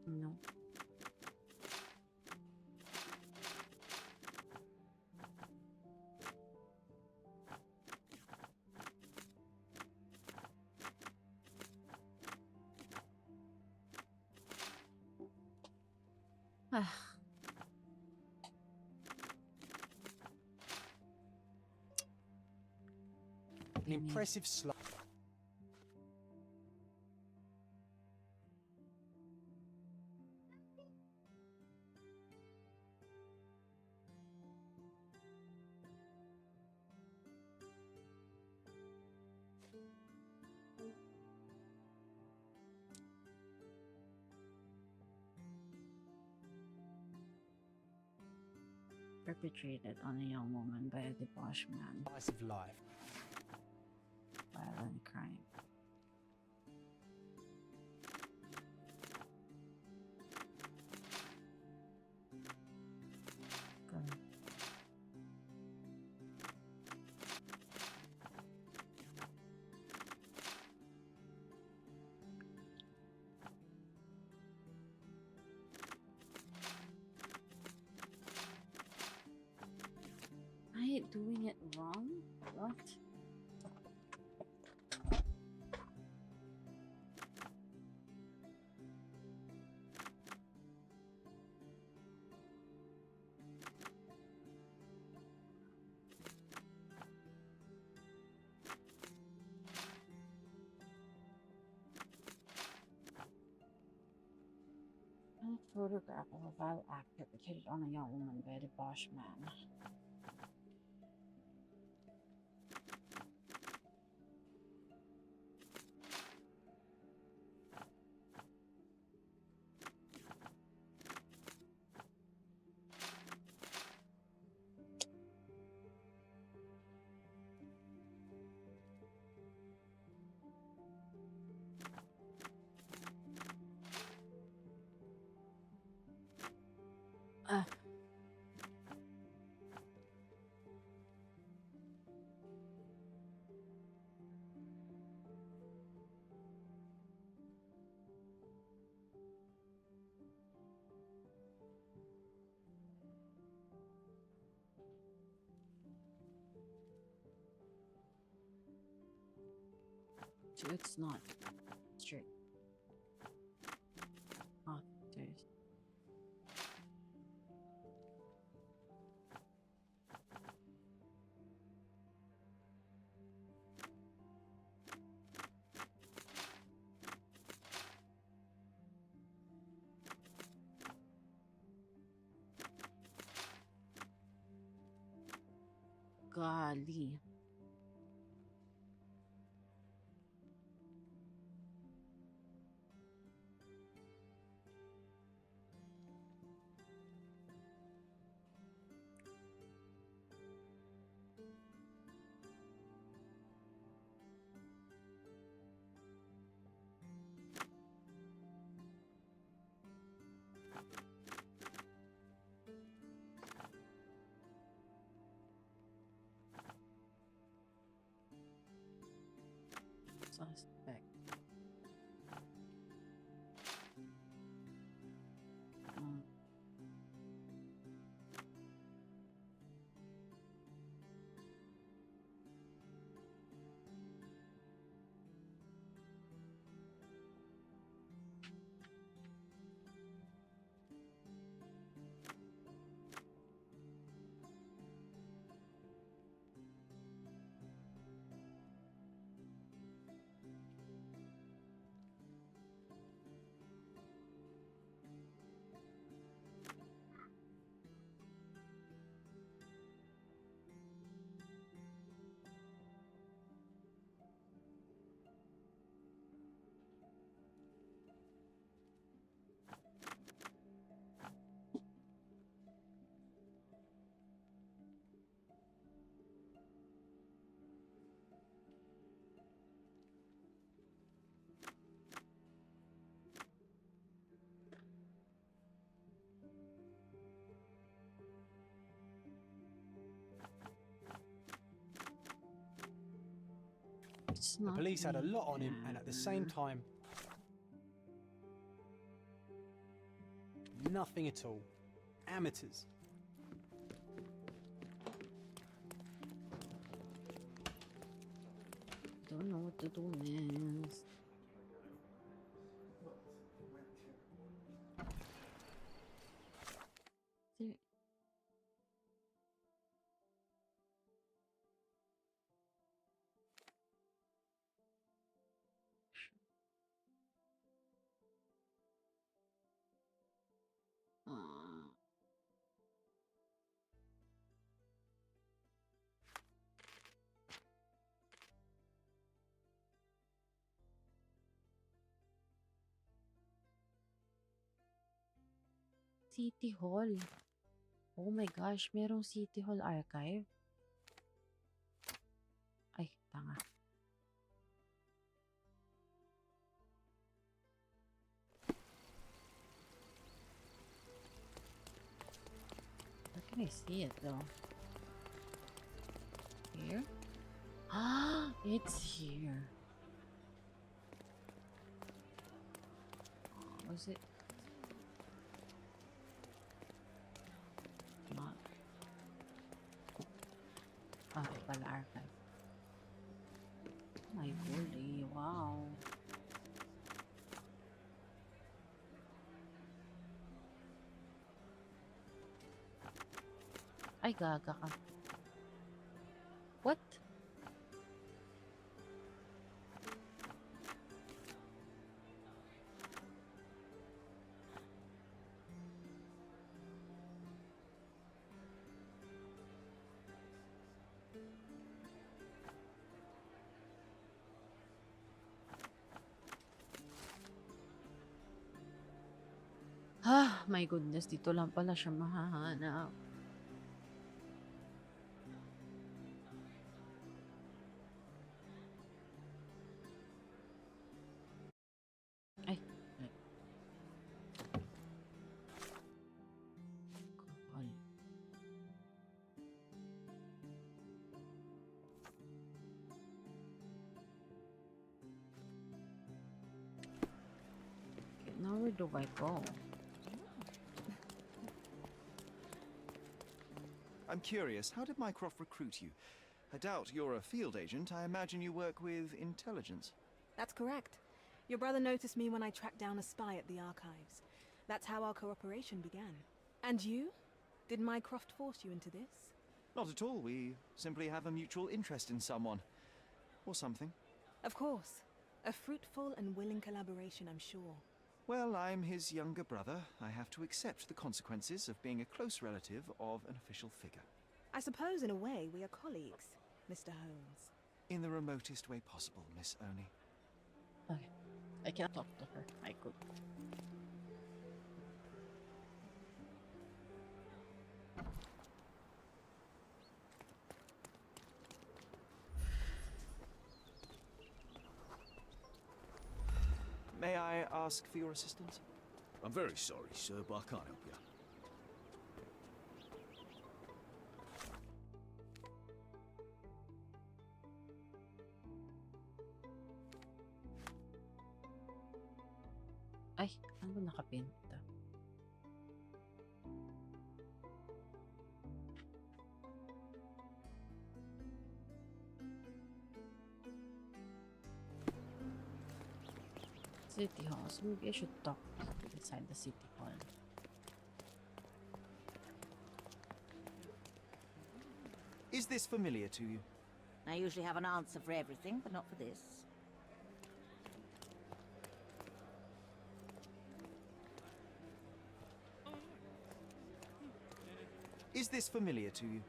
No. An impressive slide. Perpetrated on a young woman by a debauched man. Slice of life. Violent crime. Good. Am I doing it wrong? What? A photograph of a vile act perpetrated on a young woman by a debauched man. So it's not straight. Oh, Golly. Suspect. Mm. It's The not police had a me. lot on him, and at the same time, nothing at all. Amateurs. Don't know what to do, man. There. City Hall. Oh my gosh, merong City Hall archive. Ay, tanga. Where can I see it though? Here? Ah, it's here. Was it? Not. Ah, pala archive. My golly, wow. Ay, gaga ka. What? Ah, my goodness, dito lang pala siya mahahanap. Ay. Kapal. Okay, now where do I go? I'm curious, how did Mycroft recruit you? I doubt you're a field agent. I imagine you work with intelligence. That's correct. Your brother noticed me when I tracked down a spy at the archives. That's how our cooperation began. And you? Did Mycroft force you into this? Not at all. We simply have a mutual interest in someone. Or something. Of course. A fruitful and willing collaboration, I'm sure. Well, I'm his younger brother. I have to accept the consequences of being a close relative of an official figure. I suppose in a way we are colleagues, Mr. Holmes. In the remotest way possible, Miss Oni. Okay. I can't talk to her. I could. May I ask for your assistance? I'm very sorry, sir, but I can't help you. Ay, ano ba nakapinta? City Hall. So maybe I should talk to people inside the City Hall. Is this familiar to you? I usually have an answer for everything, but not for this. Is this familiar to you?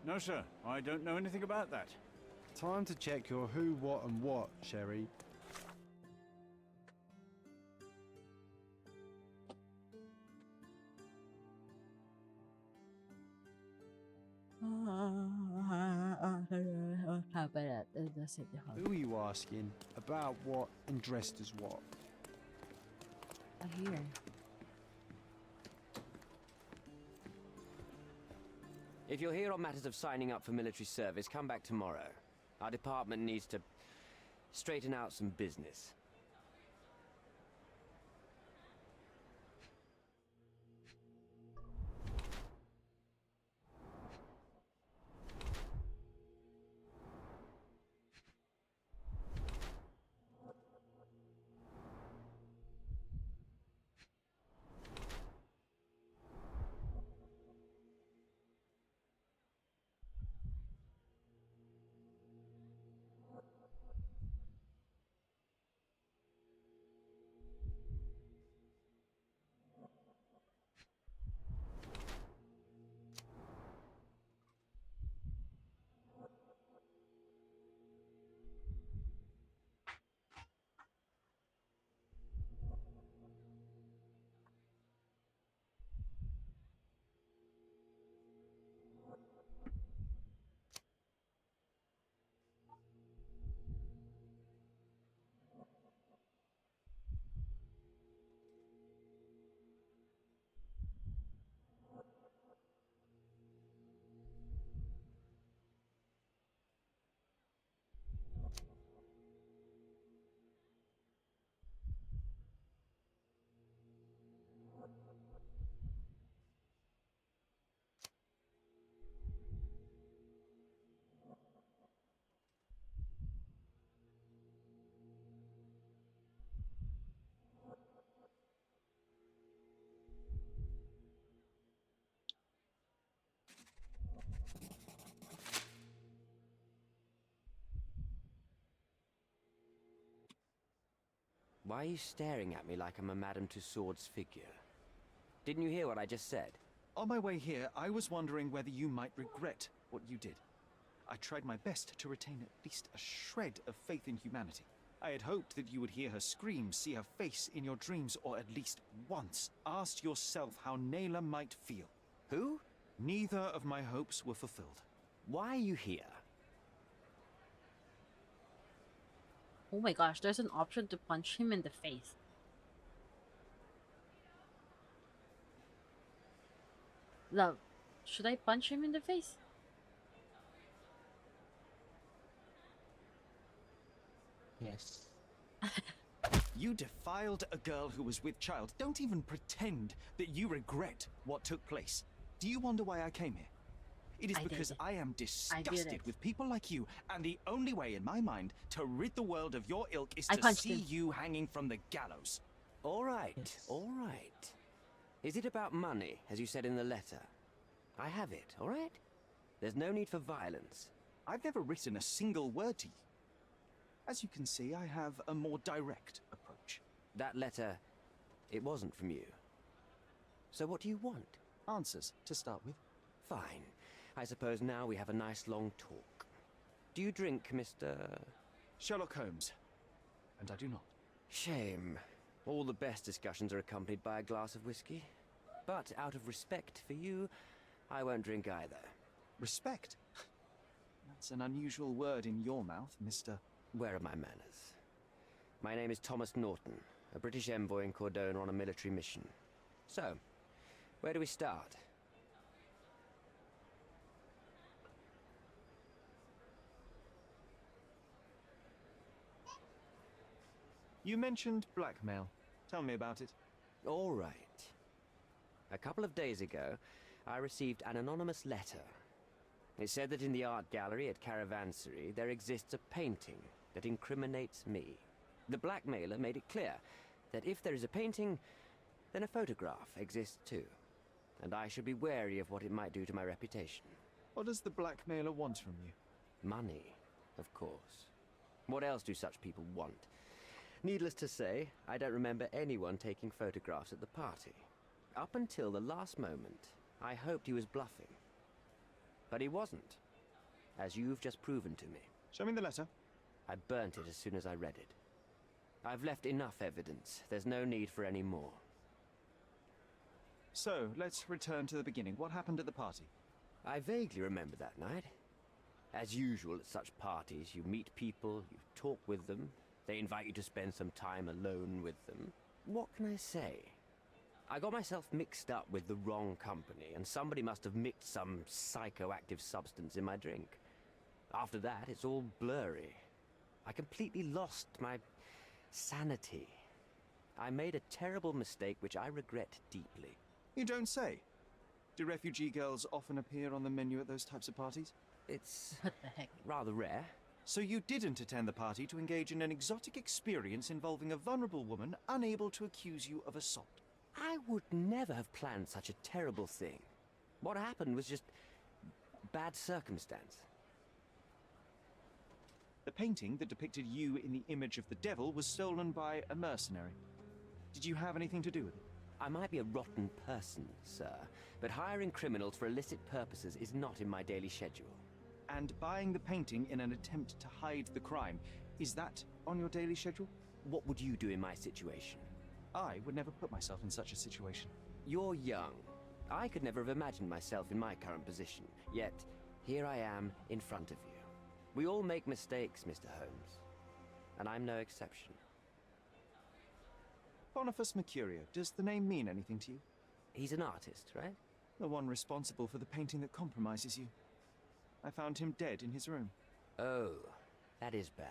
No, sir. I don't know anything about that. Time to check your who, what, and what, Sherry. How about that? The City Hall. Who are you asking? About what and dressed as what? Here. If you're here on matters of signing up for military service, come back tomorrow. Our department needs to straighten out some business. Why are you staring at me like I'm a Madame Tussauds figure? Didn't you hear what I just said? On my way here, I was wondering whether you might regret what you did. I tried my best to retain at least a shred of faith in humanity. I had hoped that you would hear her scream, see her face in your dreams, or at least once asked yourself how Naylor might feel. Who? Neither of my hopes were fulfilled. Why are you here? Oh my gosh, there's an option to punch him in the face. Love, should I punch him in the face? Yes. You defiled a girl who was with child. Don't even pretend that you regret what took place. Do you wonder why I came here? It is because I am disgusted with people like you, and the only way in my mind to rid the world of your ilk is to see you hanging from the gallows. All right, all right. Is it about money, as you said in the letter? I have it, all right? There's no need for violence. I've never written a single word to you. As you can see, I have a more direct approach. That letter, it wasn't from you. So what do you want? Answers, to start with. Fine. I suppose now we have a nice long talk. Do you drink, Mr. Sherlock Holmes. And I do not. Shame. All the best discussions are accompanied by a glass of whiskey. But out of respect for you, I won't drink either. Respect? That's an unusual word in your mouth, Mr. Where are my manners? My name is Thomas Norton, a British envoy in Cordona on a military mission. So, where do we start? You mentioned blackmail. Tell me about it. All right. A couple of days ago, I received an anonymous letter. It said that in the art gallery at Caravansary there exists a painting that incriminates me. The blackmailer made it clear that if there is a painting, then a photograph exists too. And I should be wary of what it might do to my reputation. What does the blackmailer want from you? Money, of course. What else do such people want? Needless to say, I don't remember anyone taking photographs at the party. Up until the last moment, I hoped he was bluffing. But he wasn't, as you've just proven to me. Show me the letter. I burnt it as soon as I read it. I've left enough evidence. There's no need for any more. So, let's return to the beginning. What happened at the party? I vaguely remember that night. As usual at such parties, you meet people, you talk with them, they invite you to spend some time alone with them. What can I say? I got myself mixed up with the wrong company, and somebody must have mixed some psychoactive substance in my drink. After that, it's all blurry. I completely lost my sanity. I made a terrible mistake which I regret deeply. You don't say. Do refugee girls often appear on the menu at those types of parties? It's What the heck? rather rare. So you didn't attend the party to engage in an exotic experience involving a vulnerable woman unable to accuse you of assault? I would never have planned such a terrible thing. What happened was just bad circumstance. The painting that depicted you in the image of the devil was stolen by a mercenary. Did you have anything to do with it? I might be a rotten person, sir, but hiring criminals for illicit purposes is not in my daily schedule. And buying the painting in an attempt to hide the crime, is that on your daily schedule? What would you do in my situation? I would never put myself in such a situation. You're young. I could never have imagined myself in my current position, yet here I am in front of you. We all make mistakes, Mr. Holmes, and I'm no exception. Boniface Mercurio, does the name mean anything to you? He's an artist, right? The one responsible for the painting that compromises you. I found him dead in his room. Oh, that is bad.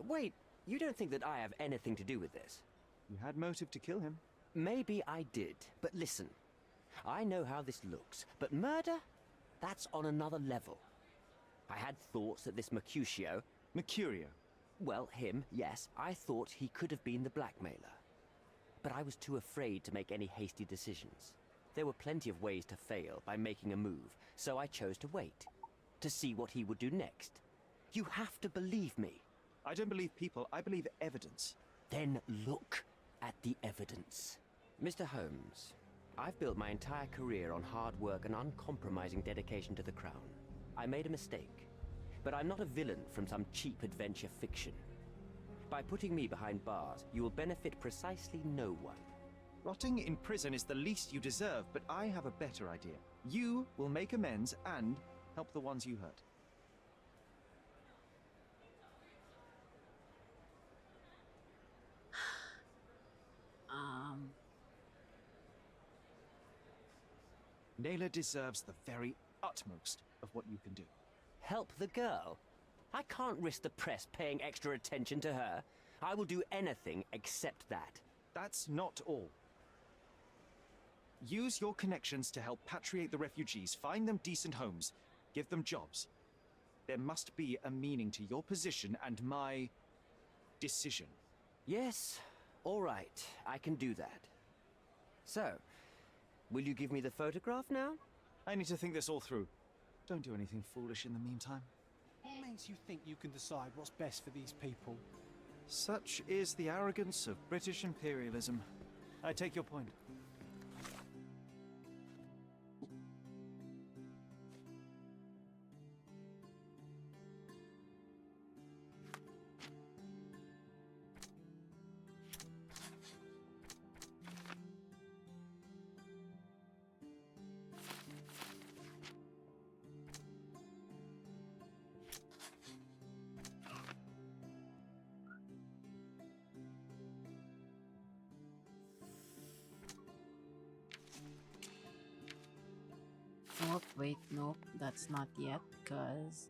Wait, you don't think that I have anything to do with this? You had motive to kill him. Maybe I did, but listen. I know how this looks, but murder? That's on another level. I had thoughts that this Mercutio... Mercurio? Well, him, yes. I thought he could have been the blackmailer. But I was too afraid to make any hasty decisions. There were plenty of ways to fail by making a move, so I chose to wait. To see what he would do next. You have to believe me. I don't believe people, I believe evidence. Then look at the evidence. Mr. Holmes, I've built my entire career on hard work and uncompromising dedication to the Crown. I made a mistake, but I'm not a villain from some cheap adventure fiction. By putting me behind bars, you will benefit precisely no one. Rotting in prison is the least you deserve, but I have a better idea. You will make amends and help the ones you hurt. Naylor deserves the very utmost of what you can do. Help the girl? I can't risk the press paying extra attention to her. I will do anything except that. That's not all. Use your connections to help patriate the refugees, find them decent homes, give them jobs. There must be a meaning to your position and my decision. Yes, all right, I can do that. So, will you give me the photograph now? I need to think this all through. Don't do anything foolish in the meantime. What makes you think you can decide what's best for these people? Such is the arrogance of British imperialism. I take your point. Oh, wait, nope, that's not yet, because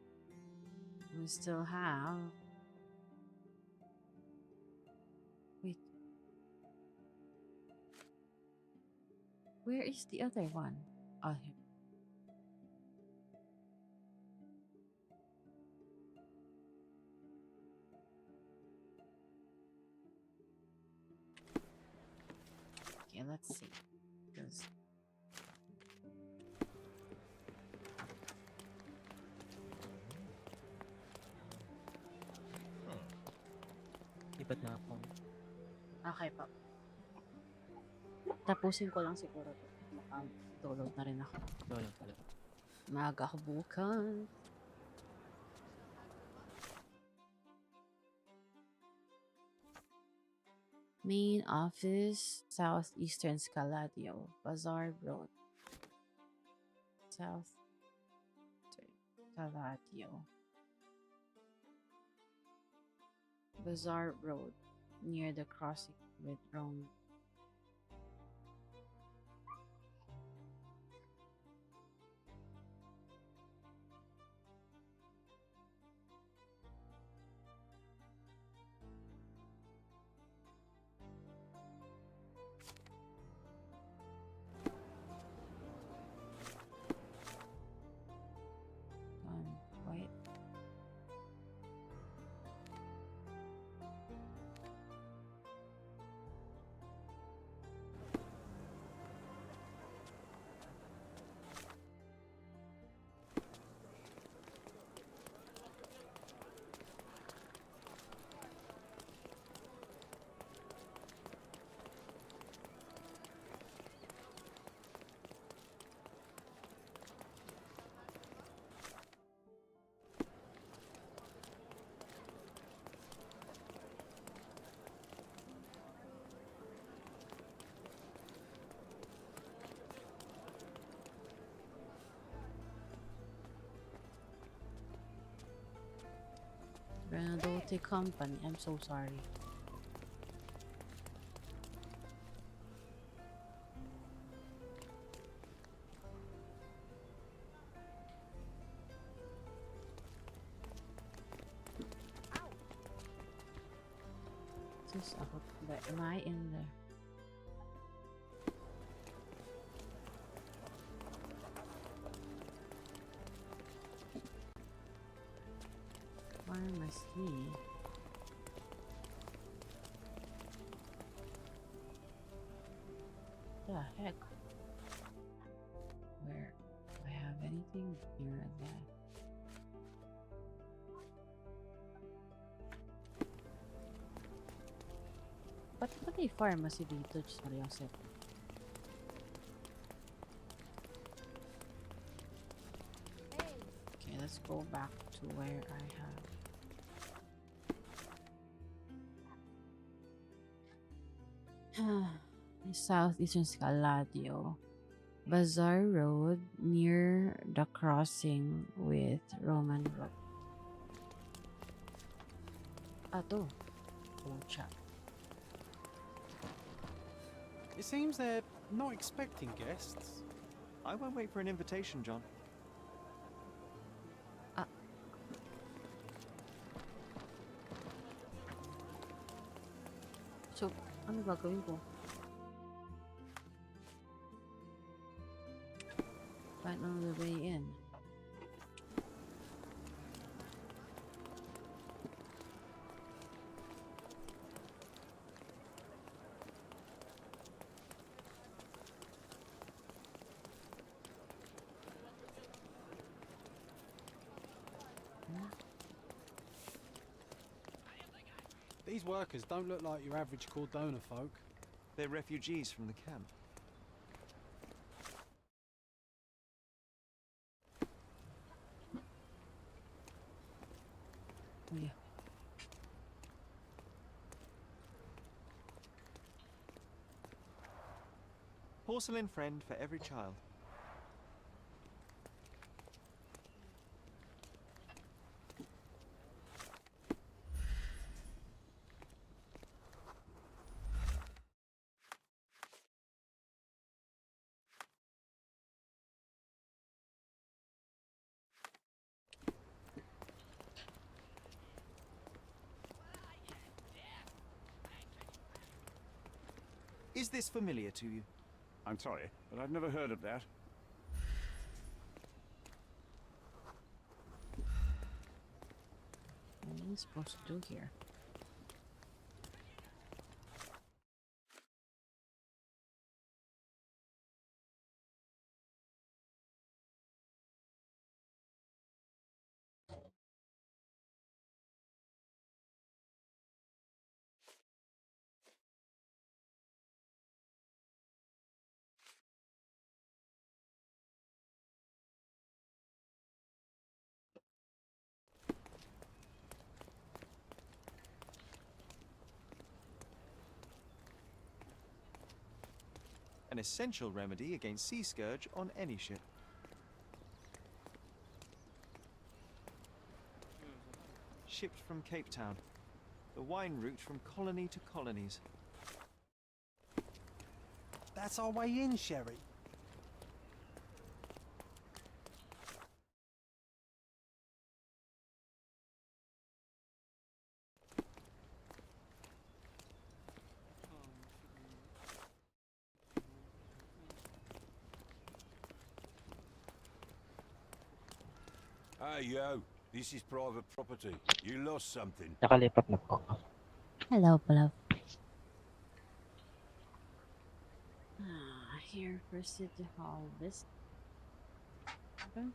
we still have... Wait. Where is the other one? Oh, here. Okay, let's see. Because Lipat na ako. okay pa. Tapusin ko lang siguro to. Makatulog na rin ako. Ikaw lang pala. Maaga ako bukas. Main office, Southeastern Scaladio, Bazaar Road. South Scaladio. Bazaar Road, near the crossing with Rome. Wait. Renadote Company. I'm so sorry. Just am I in there? Pharmacy. The heck? Where do I have anything near that? Ba't ba may pharmacy dito? Seryoso. Okay, let's go back to where I have. Southeastern Scaladio. Bazaar Road near the crossing with Roman Road. Ato. Pucha. It seems they're not expecting guests. I won't wait for an invitation, John. So, ano gagawin ko? Find another way in. These workers don't look like your average Cordona folk. They're refugees from the camp. Oh, yeah. Porcelain friend for every child. Is this familiar to you? I'm sorry, but I've never heard of that. What am I supposed to do here? An essential remedy against sea scourge on any ship. Shipped from Cape Town. The wine route from colony to colonies. That's our way in, Sherry. Hey, yo. This is private property. You lost something. Nakalipat na po ako. Hello, love. Here for City Hall. This. Okay.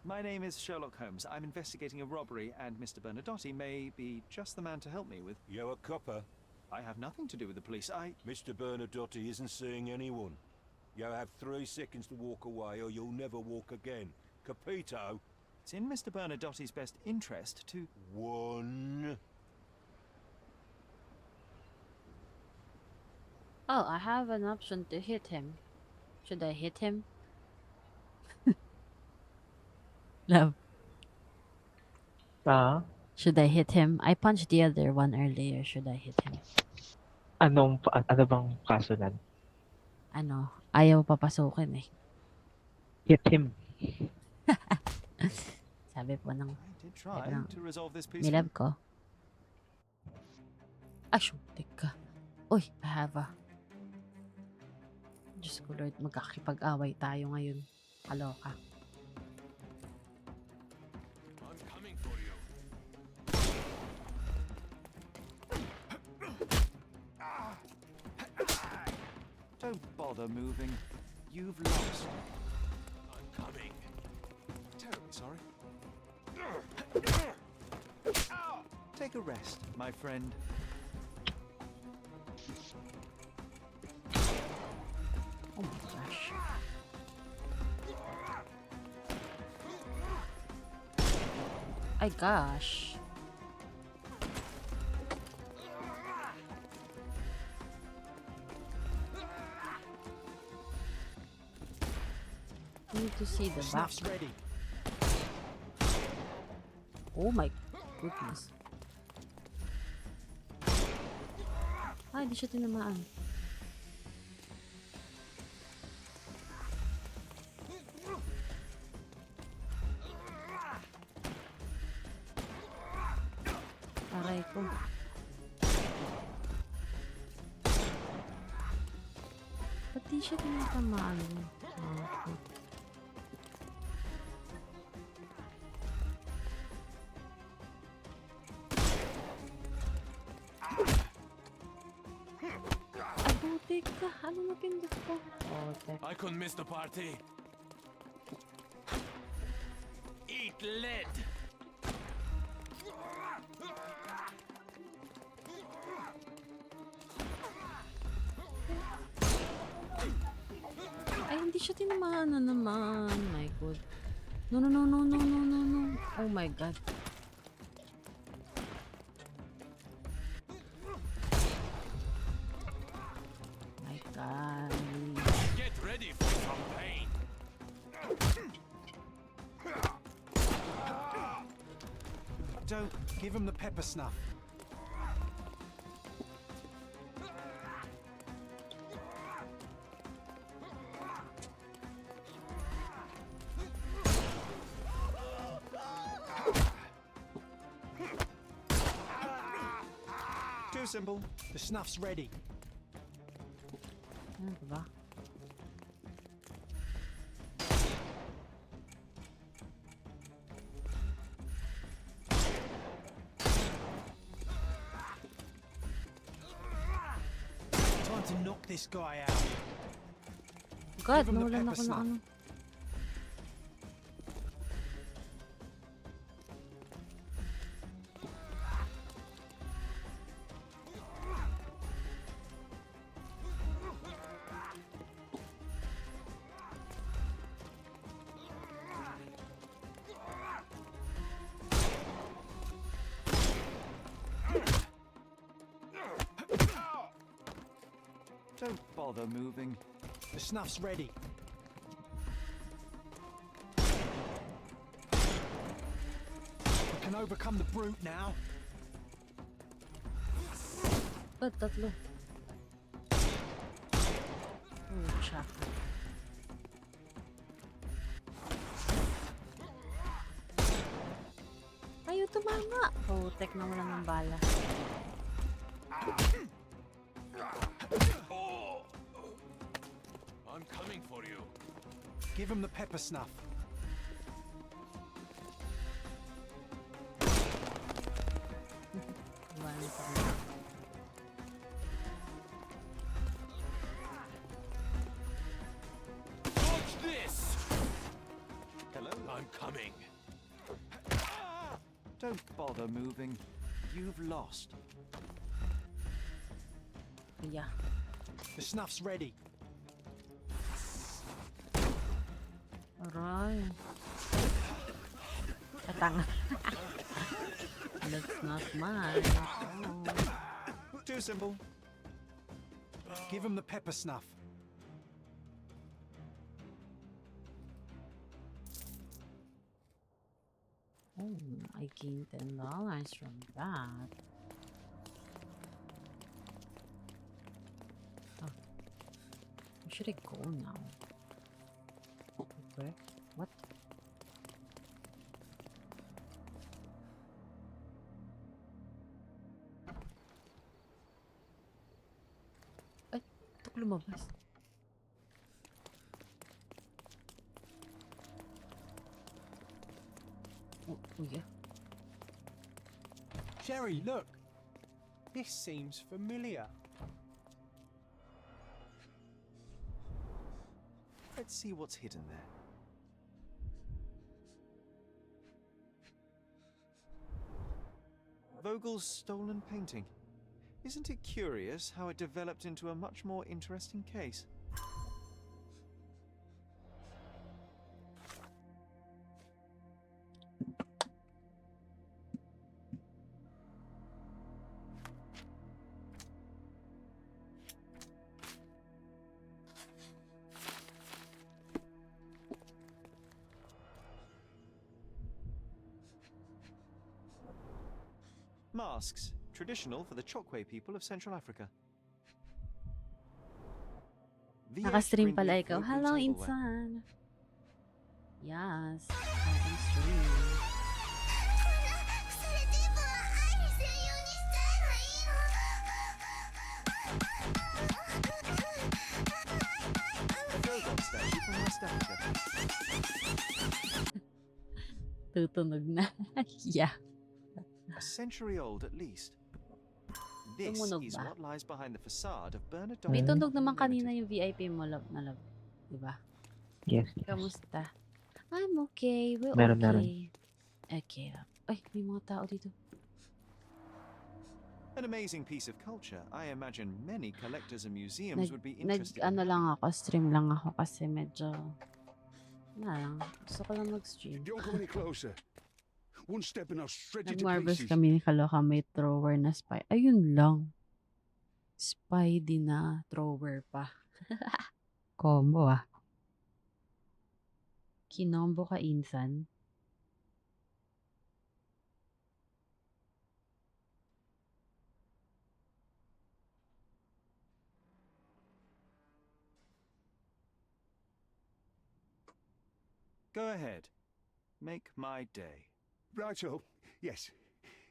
My name is Sherlock Holmes. I'm investigating a robbery, and Mr. Bernadotte may be just the man to help me with. You're a copper. I have nothing to do with the police. Mr. Bernadotte isn't seeing anyone. You have 3 seconds to walk away, or you'll never walk again. Capito? It's in Mr. Bernadotte's best interest to... 1. Oh, I have an option to hit him. Should I hit him? Love. Should I hit him? I punched the other one earlier. Should I hit him? Ano bang kaso nan? Ano? Ayaw papasukin eh. Hit him. Sabi po ng... did try to resolve this May peacefully. love ko. Shoot ka. Uy, I have a... Diyos ko Lord, magkakipag-away tayo ngayon. Kaloka. I'm coming for you. Don't bother moving. You've lost. I'm coming. Terribly sorry. Take a rest, my friend. Oh my gosh. My gosh. I need to see the back. Snaps ready. Oh my goodness. Ah, hindi siya tinamaan. Aray ko. Ba't di siya tinatamaan? Okay. Abuti ka. Ano napindot ko? I couldn't miss the party. Eat lead. Ay, hindi siya tinamaan na naman. My God. No, no, no, no, no, no, no, no. Oh my God. Don't give him the pepper snuff. Too simple. The snuff's ready. Ano ba? Time to knock this guy out. God, Give him the nawalan pepper ako ng snuff. ano. Don't bother moving. The snuff's ready. We can overcome the brute now. God, tatlo. Pucha. Ayaw tumama. Putek na wala ng bala. I'm coming for you. Give him the pepper snuff. Iwanan pa rin. Watch this! Hello? I'm coming. Don't bother moving. You've lost. Yeah. The snuff's ready. Aray. Katanga. That's not mine. Oh. Too simple. Give him the pepper snuff. Oh, I gained $10 from that. Oh. Where should I go now? Where? What? Ay, ito lumabas. Oh, yeah. Sherry, look. This seems familiar. Let's see what's hidden there. Vogel's stolen painting. Isn't it curious how it developed into a much more interesting case? Masks, traditional for the Chokwe people of Central Africa. V8 Nakastream Brindley pala ikaw. Vogue Hello, tableware. Insan. Yes. Happy stream. A Dogon statue from West Africa. Tutunog na. Yeah. A century old at least. This Tumunog is ba? what lies behind the facade of Bernard May Dogon. tunog naman kanina yung VIP mo, love na love. Diba? Yes, yes. Kamusta? I'm okay. We're Meron, okay. Okay. Ay, may mga tao dito. An amazing piece of culture. I imagine many collectors and museums would be Nag interested ano in lang ako, stream lang ako kasi medyo na lang. Gusto ko lang mag-stream. Don't come any closer. One step and I'll shred you to Nag-marbles pieces. kami ni Kaloka, may thrower na spy. Ayun lang. Spy din na thrower pa. Combo ah. Kinombo ka, Insan. Go ahead. Make my day. Righto. Yes.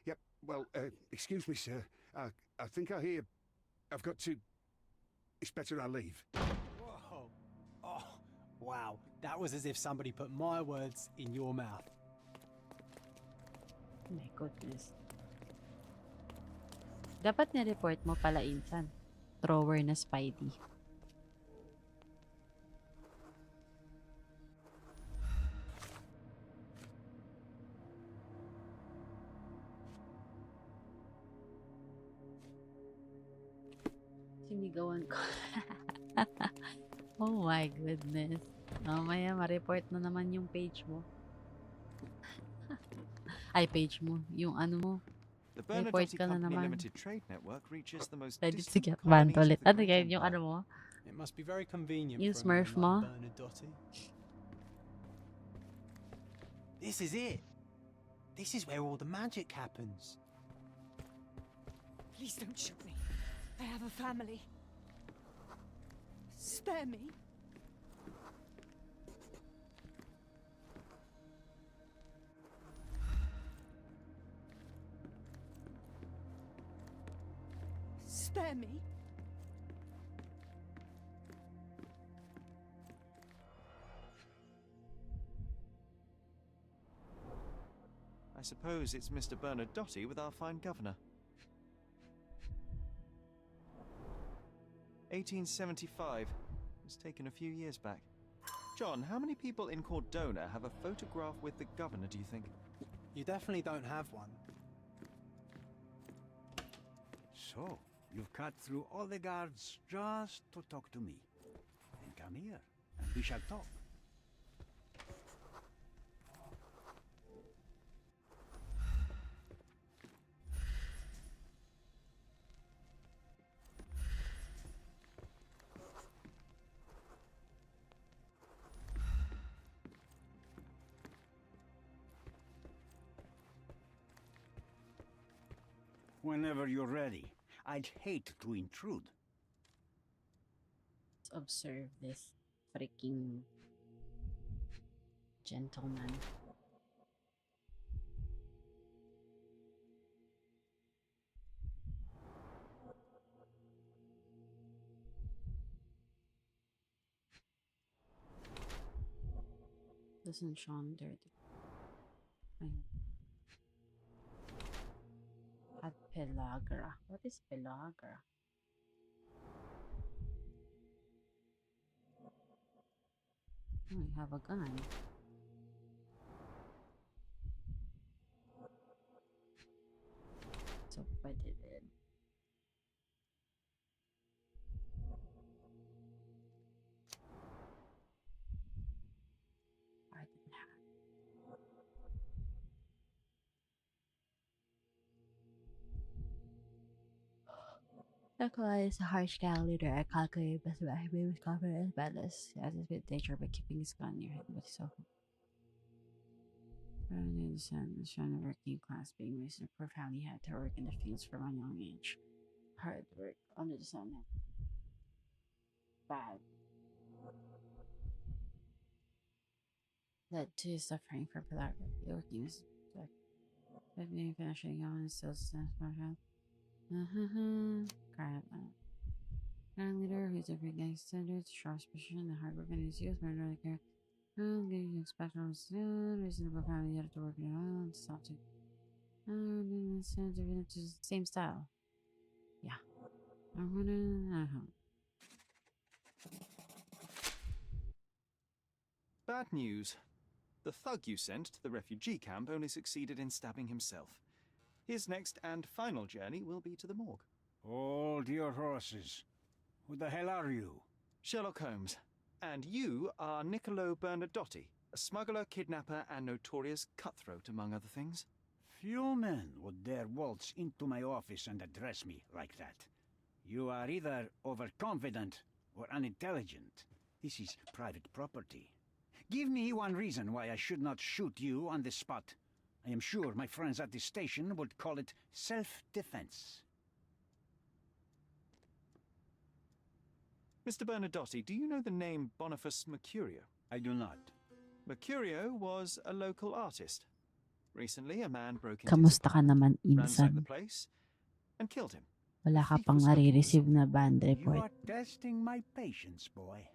Yep. Well, excuse me, sir. I think I hear... I've got to... It's better I leave. Whoa. Oh, wow. That was as if somebody put my words in your mouth. My goodness. Dapat ni-report mo pala, Insan. Thrower na Spidey. Sinigawan ko. Oh my goodness. Mamaya ma-report na naman yung page mo. Ay, page mo. Yung ano mo. The Report Bernadotte ka na Company naman. Limited Trade Network reaches the most Ready to distant get colonies banned ulit. of the Ano Great yan? Yung Empire. ano mo? It must be very convenient Yung for a man Smurf mo? like Bernadotte. This is it. This is where all the magic happens. Please don't shoot me. I have a family. Spare me. Spare me. I suppose it's Mr. Bernadotte with our fine governor. 1875. It's taken a few years back. John, how many people in Cordona have a photograph with the governor, do you think? You definitely don't have one. So, you've cut through all the guards just to talk to me. Then come here, and we shall talk. Whenever you're ready. I'd hate to intrude. Let's observe this freaking gentleman. Doesn't sound dirty. Ayun. At Pelagra. What is Pelagra? Oh, you have a gun. So pwede din. I didn't have. Nikolai is a harsh gang leader. I calculate best by him with confidence, madness, as is with nature by keeping his gun near him with himself. Rather than the son, the son of a working class, being raised in a poor family, had to work in the fields from a young age. Hard work under the sun. Bad. Led to his suffering for Pelagra. Working is like, but being finishing on his still stands my friend. Grand leader who's every gang standards, sharp position, the hard work in his youth, but really care. Getting expected soon, reasonable family had to work in oil and stop to. Same style. Yeah. Bad news. The thug you sent to the refugee camp only succeeded in stabbing himself. His next and final journey will be to the morgue. Hold your horses. Who the hell are you? Sherlock Holmes. And you are Niccolo Bernadotte, a smuggler, kidnapper, and notorious cutthroat, among other things. Few men would dare waltz into my office and address me like that. You are either overconfident or unintelligent. This is private property. Give me one reason why I should not shoot you on the spot. I am sure my friends at the station would call it self-defense. Mr. Bernadotte, do you know the name Boniface Mercurio? I do not. Mercurio was a local artist. Recently, a man broke into his Kamusta ka apartment, naman, ransacked the insan? place, and killed him. Wala ka thief pang was hoping to nare-receive solve na the band You report. are testing my patience, boy.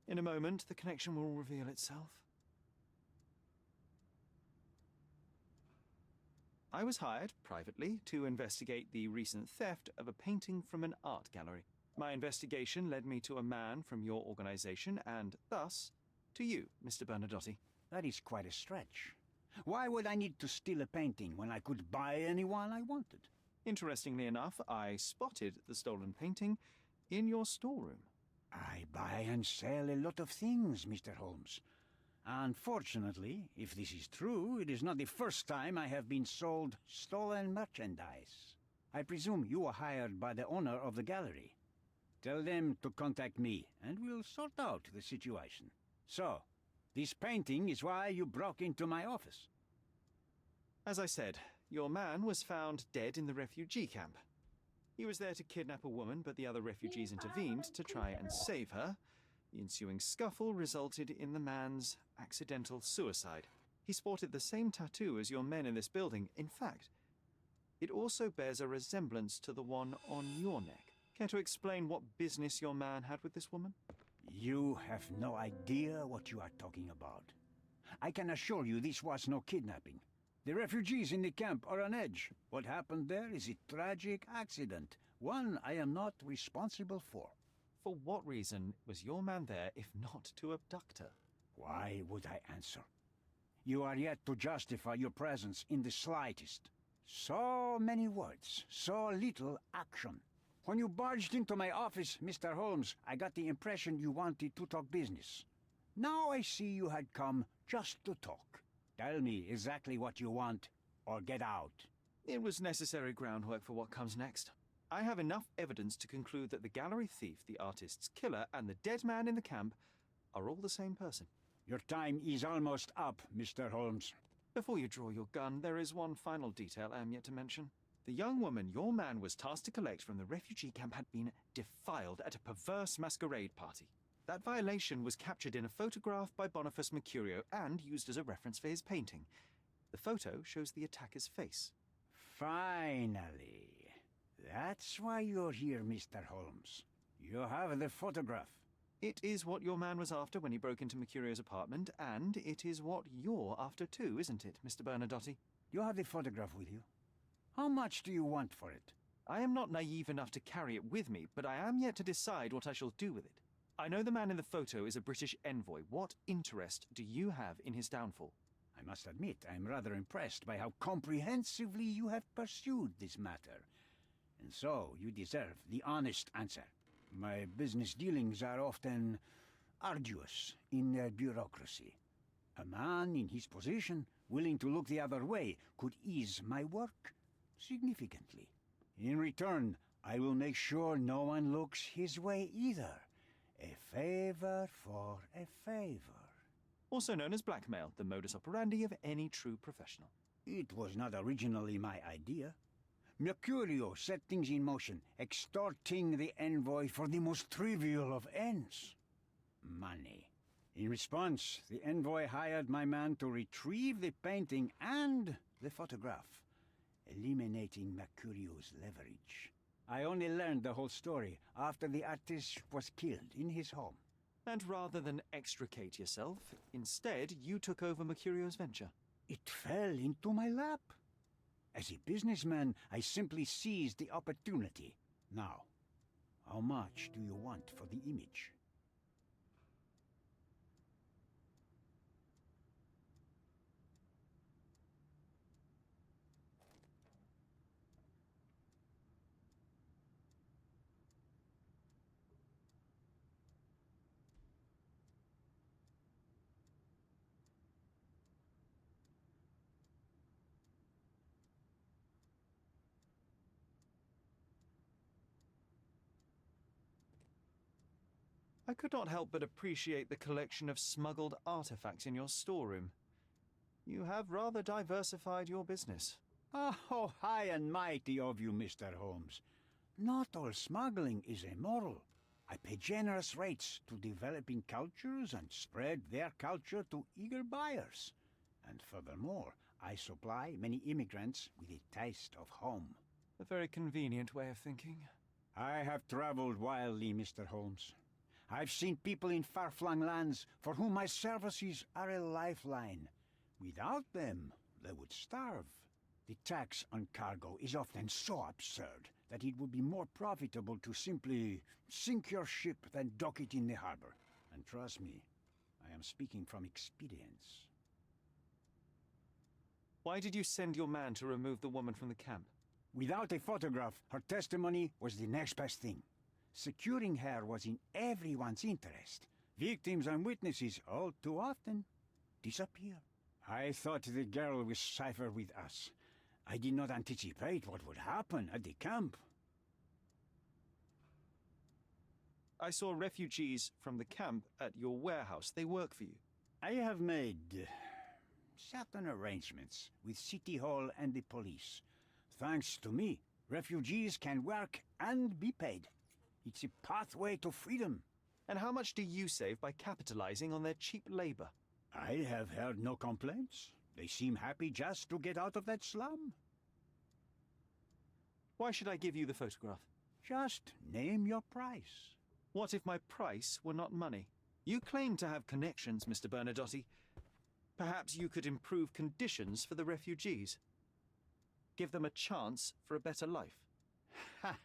In a moment, the connection will reveal itself. I was hired, privately, to investigate the recent theft of a painting from an art gallery. My investigation led me to a man from your organization, and thus, to you, Mr. Bernadotti. That is quite a stretch. Why would I need to steal a painting when I could buy any one I wanted? Interestingly enough, I spotted the stolen painting in your storeroom. I buy and sell a lot of things, Mr. Holmes. Unfortunately, if this is true, it is not the first time I have been sold stolen merchandise. I presume you were hired by the owner of the gallery. Tell them to contact me, and we'll sort out the situation. So, this painting is why you broke into my office. As I said, your man was found dead in the refugee camp. He was there to kidnap a woman, but the other refugees intervened to try and save her. The ensuing scuffle resulted in the man's accidental suicide. He sported the same tattoo as your men in this building. In fact, it also bears a resemblance to the one on your neck. Care to explain what business your man had with this woman? You have no idea what you are talking about. I can assure you this was no kidnapping. The refugees in the camp are on edge. What happened there is a tragic accident, one I am not responsible for. For what reason was your man there if not to abduct her? Why would I answer? You are yet to justify your presence in the slightest. So many words, so little action. When you barged into my office, Mr. Holmes, I got the impression you wanted to talk business. Now I see you had come just to talk. Tell me exactly what you want, or get out. It was necessary groundwork for what comes next. I have enough evidence to conclude that the gallery thief, the artist's killer, and the dead man in the camp are all the same person. Your time is almost up, Mr. Holmes. Before you draw your gun, there is one final detail I am yet to mention. The young woman your man was tasked to collect from the refugee camp had been defiled at a perverse masquerade party. That violation was captured in a photograph by Boniface Mercurio and used as a reference for his painting. The photo shows the attacker's face. Finally. That's why you're here, Mr. Holmes. You have the photograph. It is what your man was after when he broke into Mercurio's apartment, and it is what you're after too, isn't it, Mr. Bernadotti? You have the photograph with you. How much do you want for it? I am not naive enough to carry it with me, but I am yet to decide what I shall do with it. I know the man in the photo is a British envoy. What interest do you have in his downfall? I must admit, I am rather impressed by how comprehensively you have pursued this matter. And so, you deserve the honest answer. My business dealings are often arduous in their bureaucracy. A man in his position, willing to look the other way, could ease my work significantly. In return, I will make sure no one looks his way either. A favor for a favor. Also known as blackmail, the modus operandi of any true professional. It was not originally my idea. Mercurio set things in motion, extorting the envoy for the most trivial of ends. Money. In response, the envoy hired my man to retrieve the painting and the photograph, eliminating Mercurio's leverage. I only learned the whole story after the artist was killed in his home. And rather than extricate yourself, instead you took over Mercurio's venture. It fell into my lap. As a businessman, I simply seized the opportunity. Now, how much do you want for the image? I could not help but appreciate the collection of smuggled artifacts in your storeroom. You have rather diversified your business. Oh, high and mighty of you, Mr. Holmes. Not all smuggling is immoral. I pay generous rates to developing cultures and spread their culture to eager buyers. And furthermore, I supply many immigrants with a taste of home. A very convenient way of thinking. I have traveled widely, Mr. Holmes. I've seen people in far-flung lands for whom my services are a lifeline. Without them, they would starve. The tax on cargo is often so absurd that it would be more profitable to simply sink your ship than dock it in the harbor. And trust me, I am speaking from experience. Why did you send your man to remove the woman from the camp? Without a photograph, her testimony was the next best thing. Securing her was in everyone's interest. Victims and witnesses all too often disappear. I thought the girl was safer with us. I did not anticipate what would happen at the camp. I saw refugees from the camp at your warehouse. They work for you. I have made certain arrangements with City Hall and the police. Thanks to me, refugees can work and be paid. It's a pathway to freedom. And how much do you save by capitalizing on their cheap labor? I have heard no complaints. They seem happy just to get out of that slum. Why should I give you the photograph? Just name your price. What if my price were not money? You claim to have connections, Mr. Bernadotte. Perhaps you could improve conditions for the refugees. Give them a chance for a better life. Ha!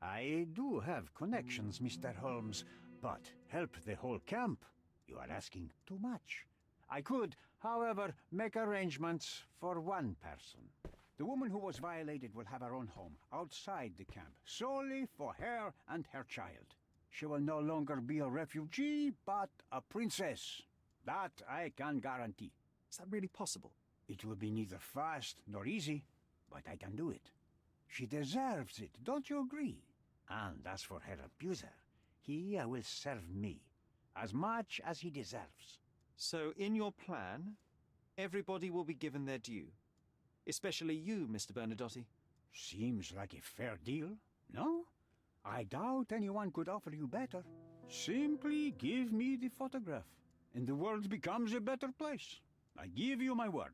I do have connections, Mr. Holmes, but help the whole camp? You are asking too much. I could, however, make arrangements for one person. The woman who was violated will have her own home outside the camp, solely for her and her child. She will no longer be a refugee, but a princess. That I can guarantee. Is that really possible? It will be neither fast nor easy, but I can do it. She deserves it, don't you agree? And as for her abuser, he will serve me, as much as he deserves. So, in your plan, everybody will be given their due. Especially you, Mr. Bernadotte. Seems like a fair deal, no? I doubt anyone could offer you better. Simply give me the photograph, and the world becomes a better place. I give you my word.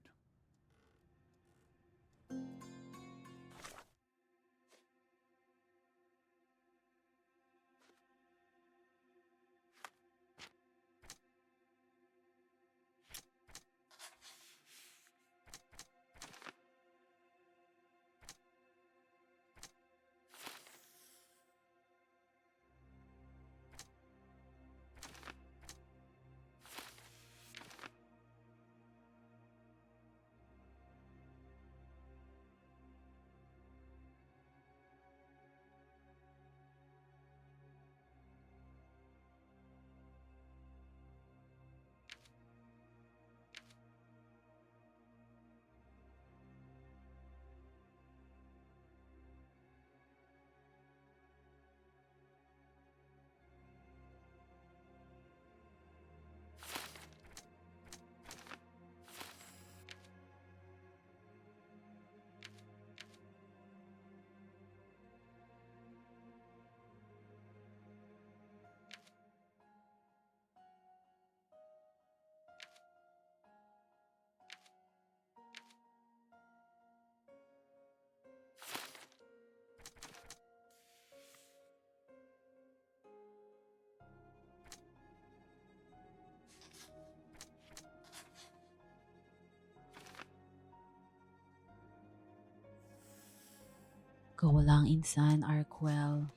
Go lang insan, Arkwell.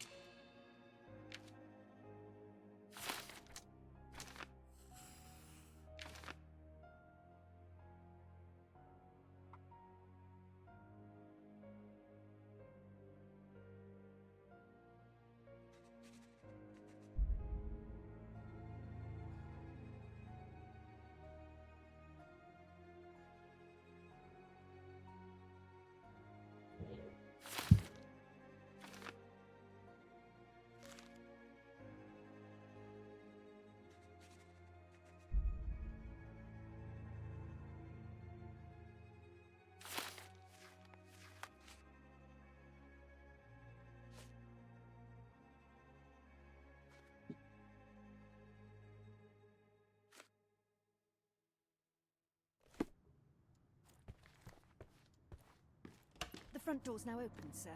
front door's now open, sir.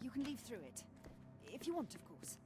You can leave through it. If you want, of course.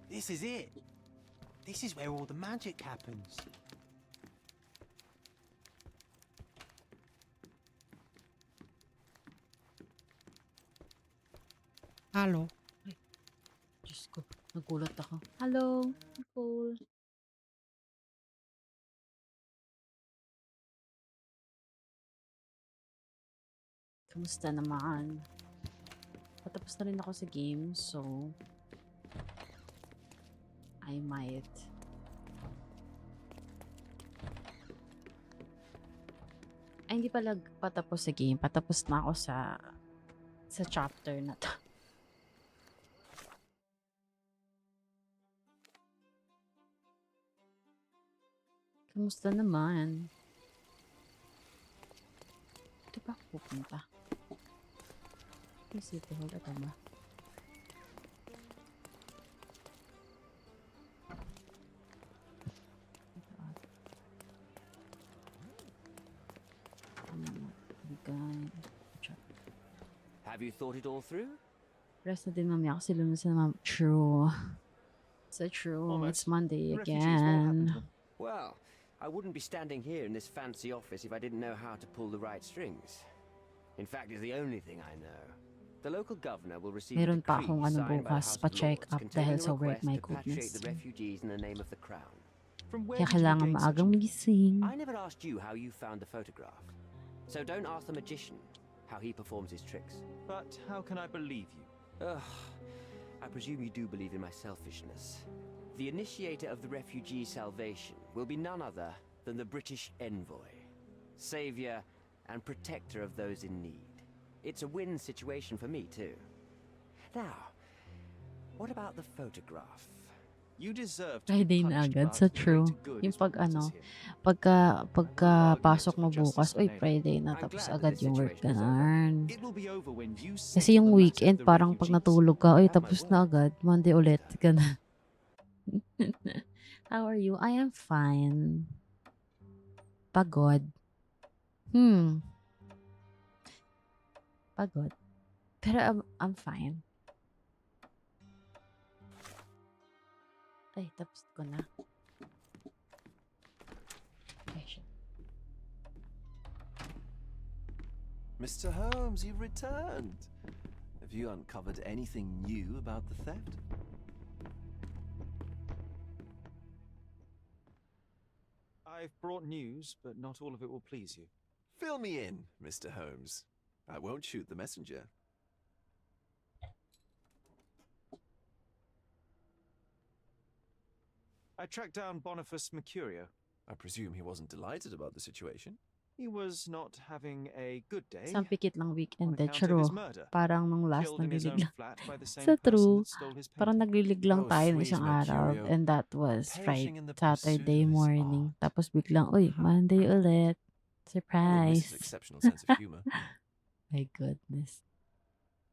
This is it. This is where all the magic happens. Hello. Ay, Diyos ko. Nagulat ako. Hello, Nicole. Kamusta naman? Patapos na rin ako sa game, so I might hindi pala patapos sa game. Patapos na ako sa chapter na to. Kamusta naman? Ito ba ako pupunta? City Hall, ito ba? Have you thought it all through? Rest na din mamaya kasi lunes na mam. True. So true. Almost. It's Monday The refugees won't happen to again. them. Well, I wouldn't be standing here in this fancy office if I didn't know how to pull the right strings. In fact, it's the only thing I know. The local governor will receive a Meron pa decree akong ano signed by the bukas House of pa-check Lords up containing dahil a sa work. request My to repatriate goodness. the refugees in the name of the crown. From where Kaya did you kailangan gain such maagang magising. I never asked you how you found the photograph. So don't ask the magician how he performs his tricks. But how can I believe you? Ugh, I presume you do believe in my selfishness. The initiator of the refugee salvation will be none other than the British envoy, savior and protector of those in need. It's a win situation for me too. Now, what about the photograph? You deserve to Friday be na punished, agad. but So the true. greater good Yung is what pag matters ano, here. pagka pasok mo bukas, for oy, Nayla. Friday na, I'm tapos glad that agad this yung work, situation is over. ganun. It will be over when you say Kasi to yung the matter of weekend, the parang pag refugees. natulog ka, oy, Have my tapos na word. agad, Monday ulit, ganun. How are you? I am fine. Pagod. Pagod. Pero I'm fine. Ay, tapos ko na. Okay, siya. Mr. Holmes, you've returned. Have you uncovered anything new about the theft? I've brought news, but not all of it will please you. Fill me in, Mr. Holmes. I won't shoot the messenger. I tracked down Boniface Mercurio. I presume he wasn't delighted about the situation. He was not having a good day. Isang pikit lang weekend, on account of true. his murder. Parang nung last Killed in his naglilig own lang. flat by the same Sa person true. that stole his Parang painting. naglilig lang Oh, tayo ng sweet isang araw. Mercurio, And that was perishing in the Saturday pursuit of his morning. Tapos biglang, uy, Monday ulit. Oh, Surprise. Mrs. Exceptional sense of humor. My goodness.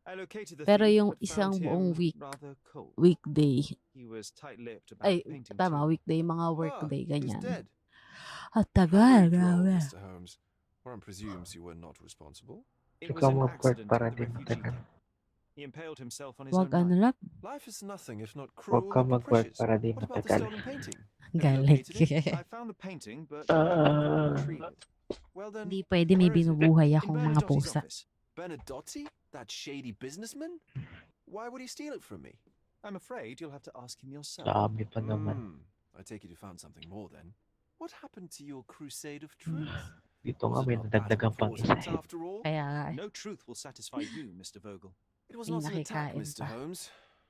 I located the Pero thief, yung but isang found buong him week, rather cold. weekday. He was tight-lipped about Ay, the painting tama, too. weekday, mga workday, He's ganyan. dead. At How tagal, rude role, grabe. Mr. Holmes. One presumes you were not responsible. It was Ikaw an mag-work accident para at the di refugee matagal. camp. He impaled himself on his Wag own ano knife. lang. Life is nothing if not Huwag cruel ka and mag-work capricious. para di What about the matagal. stolen painting? Galit. Located it. I found the painting, but I couldn't retrieve it. Well then, Hindi pwede, may where is it? binubuhay In akong mga Bernadotti's pusa. office. Bernadotti? That shady businessman? Why would he steal it from me? I'm afraid you'll have to ask him yourself. Dami pa naman. I take it you found something more then. What happened to your crusade of truth? Dito nga Was it may not that nadagdagan pang isa important eh. after all? Kaya nga eh. No truth will satisfy you, Mr. Vogel. It was May not an attack, nakikain Mr. pa. Holmes.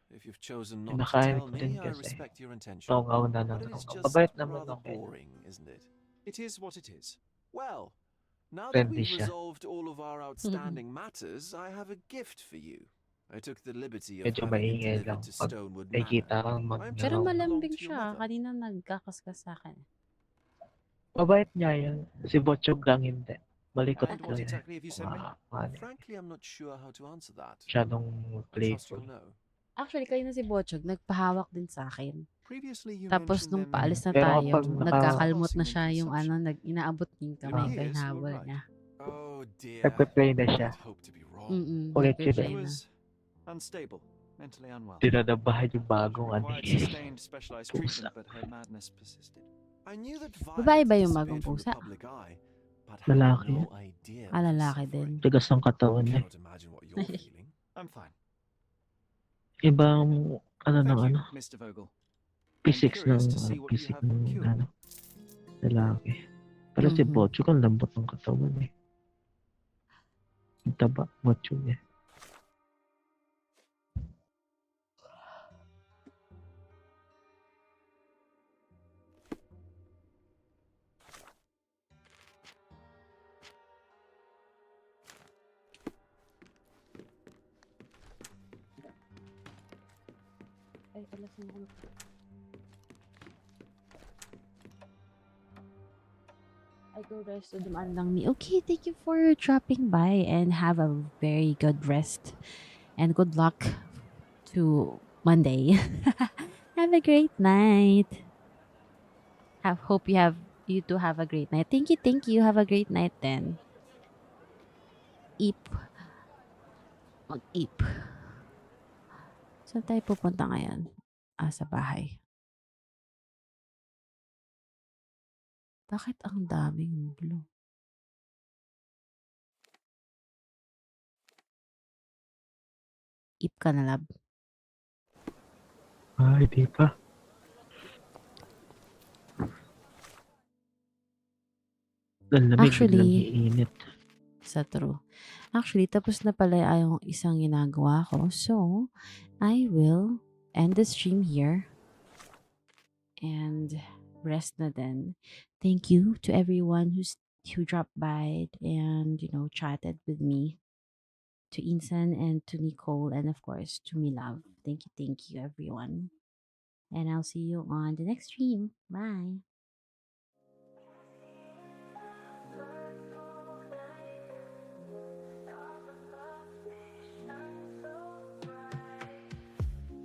If you've chosen not to Kinakain tell ko din me, I kasi. respect your intention. Tongaw na But lang it is ako. just Mabait naman rather okay. boring, isn't it? It is what it is. Well, now that Friendly we've siya. resolved all of our outstanding matters, I have a gift for you. I took the liberty of Medyo having it maingay delivered lang to pag Stonewood nakikita Manor. kang I am Pero told magnanakaw. it belonged malambing to your siya. mother. Kanina nagkakaskas sa akin. Mabait niya yan. Si Botchog lang hindi. Malikot And lang what yan. exactly have you sent me? Frankly, I'm not sure how to answer that. Masyadong I trust playful. you'll know. Actually, kanina si Botchog, nagpahawak din sa akin. Previously, you Tapos mentioned nung them paalis na Pero tayo, kapag nagkakalmot na passing in siya yung consumption. ano, inaabot yung It kamay ko, appears you're hinabol right. niya. Oh dear. Nagpe-play na I siya. did hope to be wrong. Ulit She sila. Nagpe-play na. was unstable, mentally unwell. Tinadabahan yung She bagong ano required eh. sustained specialized treatment, but her madness persisted. I knew that Babae Violet ba yung bagong disappeared from the pusa? public eye, but had Lalaki. no idea Ah, of his lalaki suffering. din. Tigas ng katawan niya. Cannot imagine what you're feeling. I'm fine. Ibang ano ng Thank you, ano. Mr. Vogel. I'm Physics ng curious to see what you physics have ng procured. ano. Lalaki. Pero si Mhm. Botchog ang lambot ng katawan eh. Ang taba. Botchog eh. Ay, alas na ako. I go rest to dumaan lang me. Okay, thank you for dropping by and have a very good rest. And good luck to Monday. Have a great night. Hope you two have a great night. Thank you. Have a great night then. Eep. Mag-eep. Saan tayo pupunta ngayon? Ah, sa bahay. Bakit ang daming blue? Eep ka na, lab. Ay, di pa. Ang lamig, biglang Actually, iinit. sa true. Actually, tapos na pala yung isang ginagawa ko. So, I will end the stream here and rest na din. Thank you to everyone who dropped by and, chatted with me. To Insan and to Nicole and of course to me love. Thank you everyone. And I'll see you on the next stream. Bye.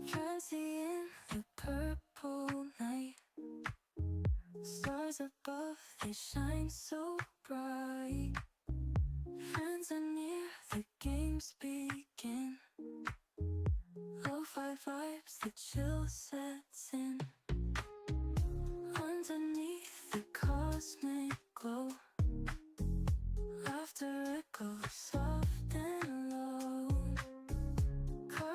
Fancy in the purple night, stars above, they shine so bright. Friends are near, the games begin. Low five vibes, the chill sets in.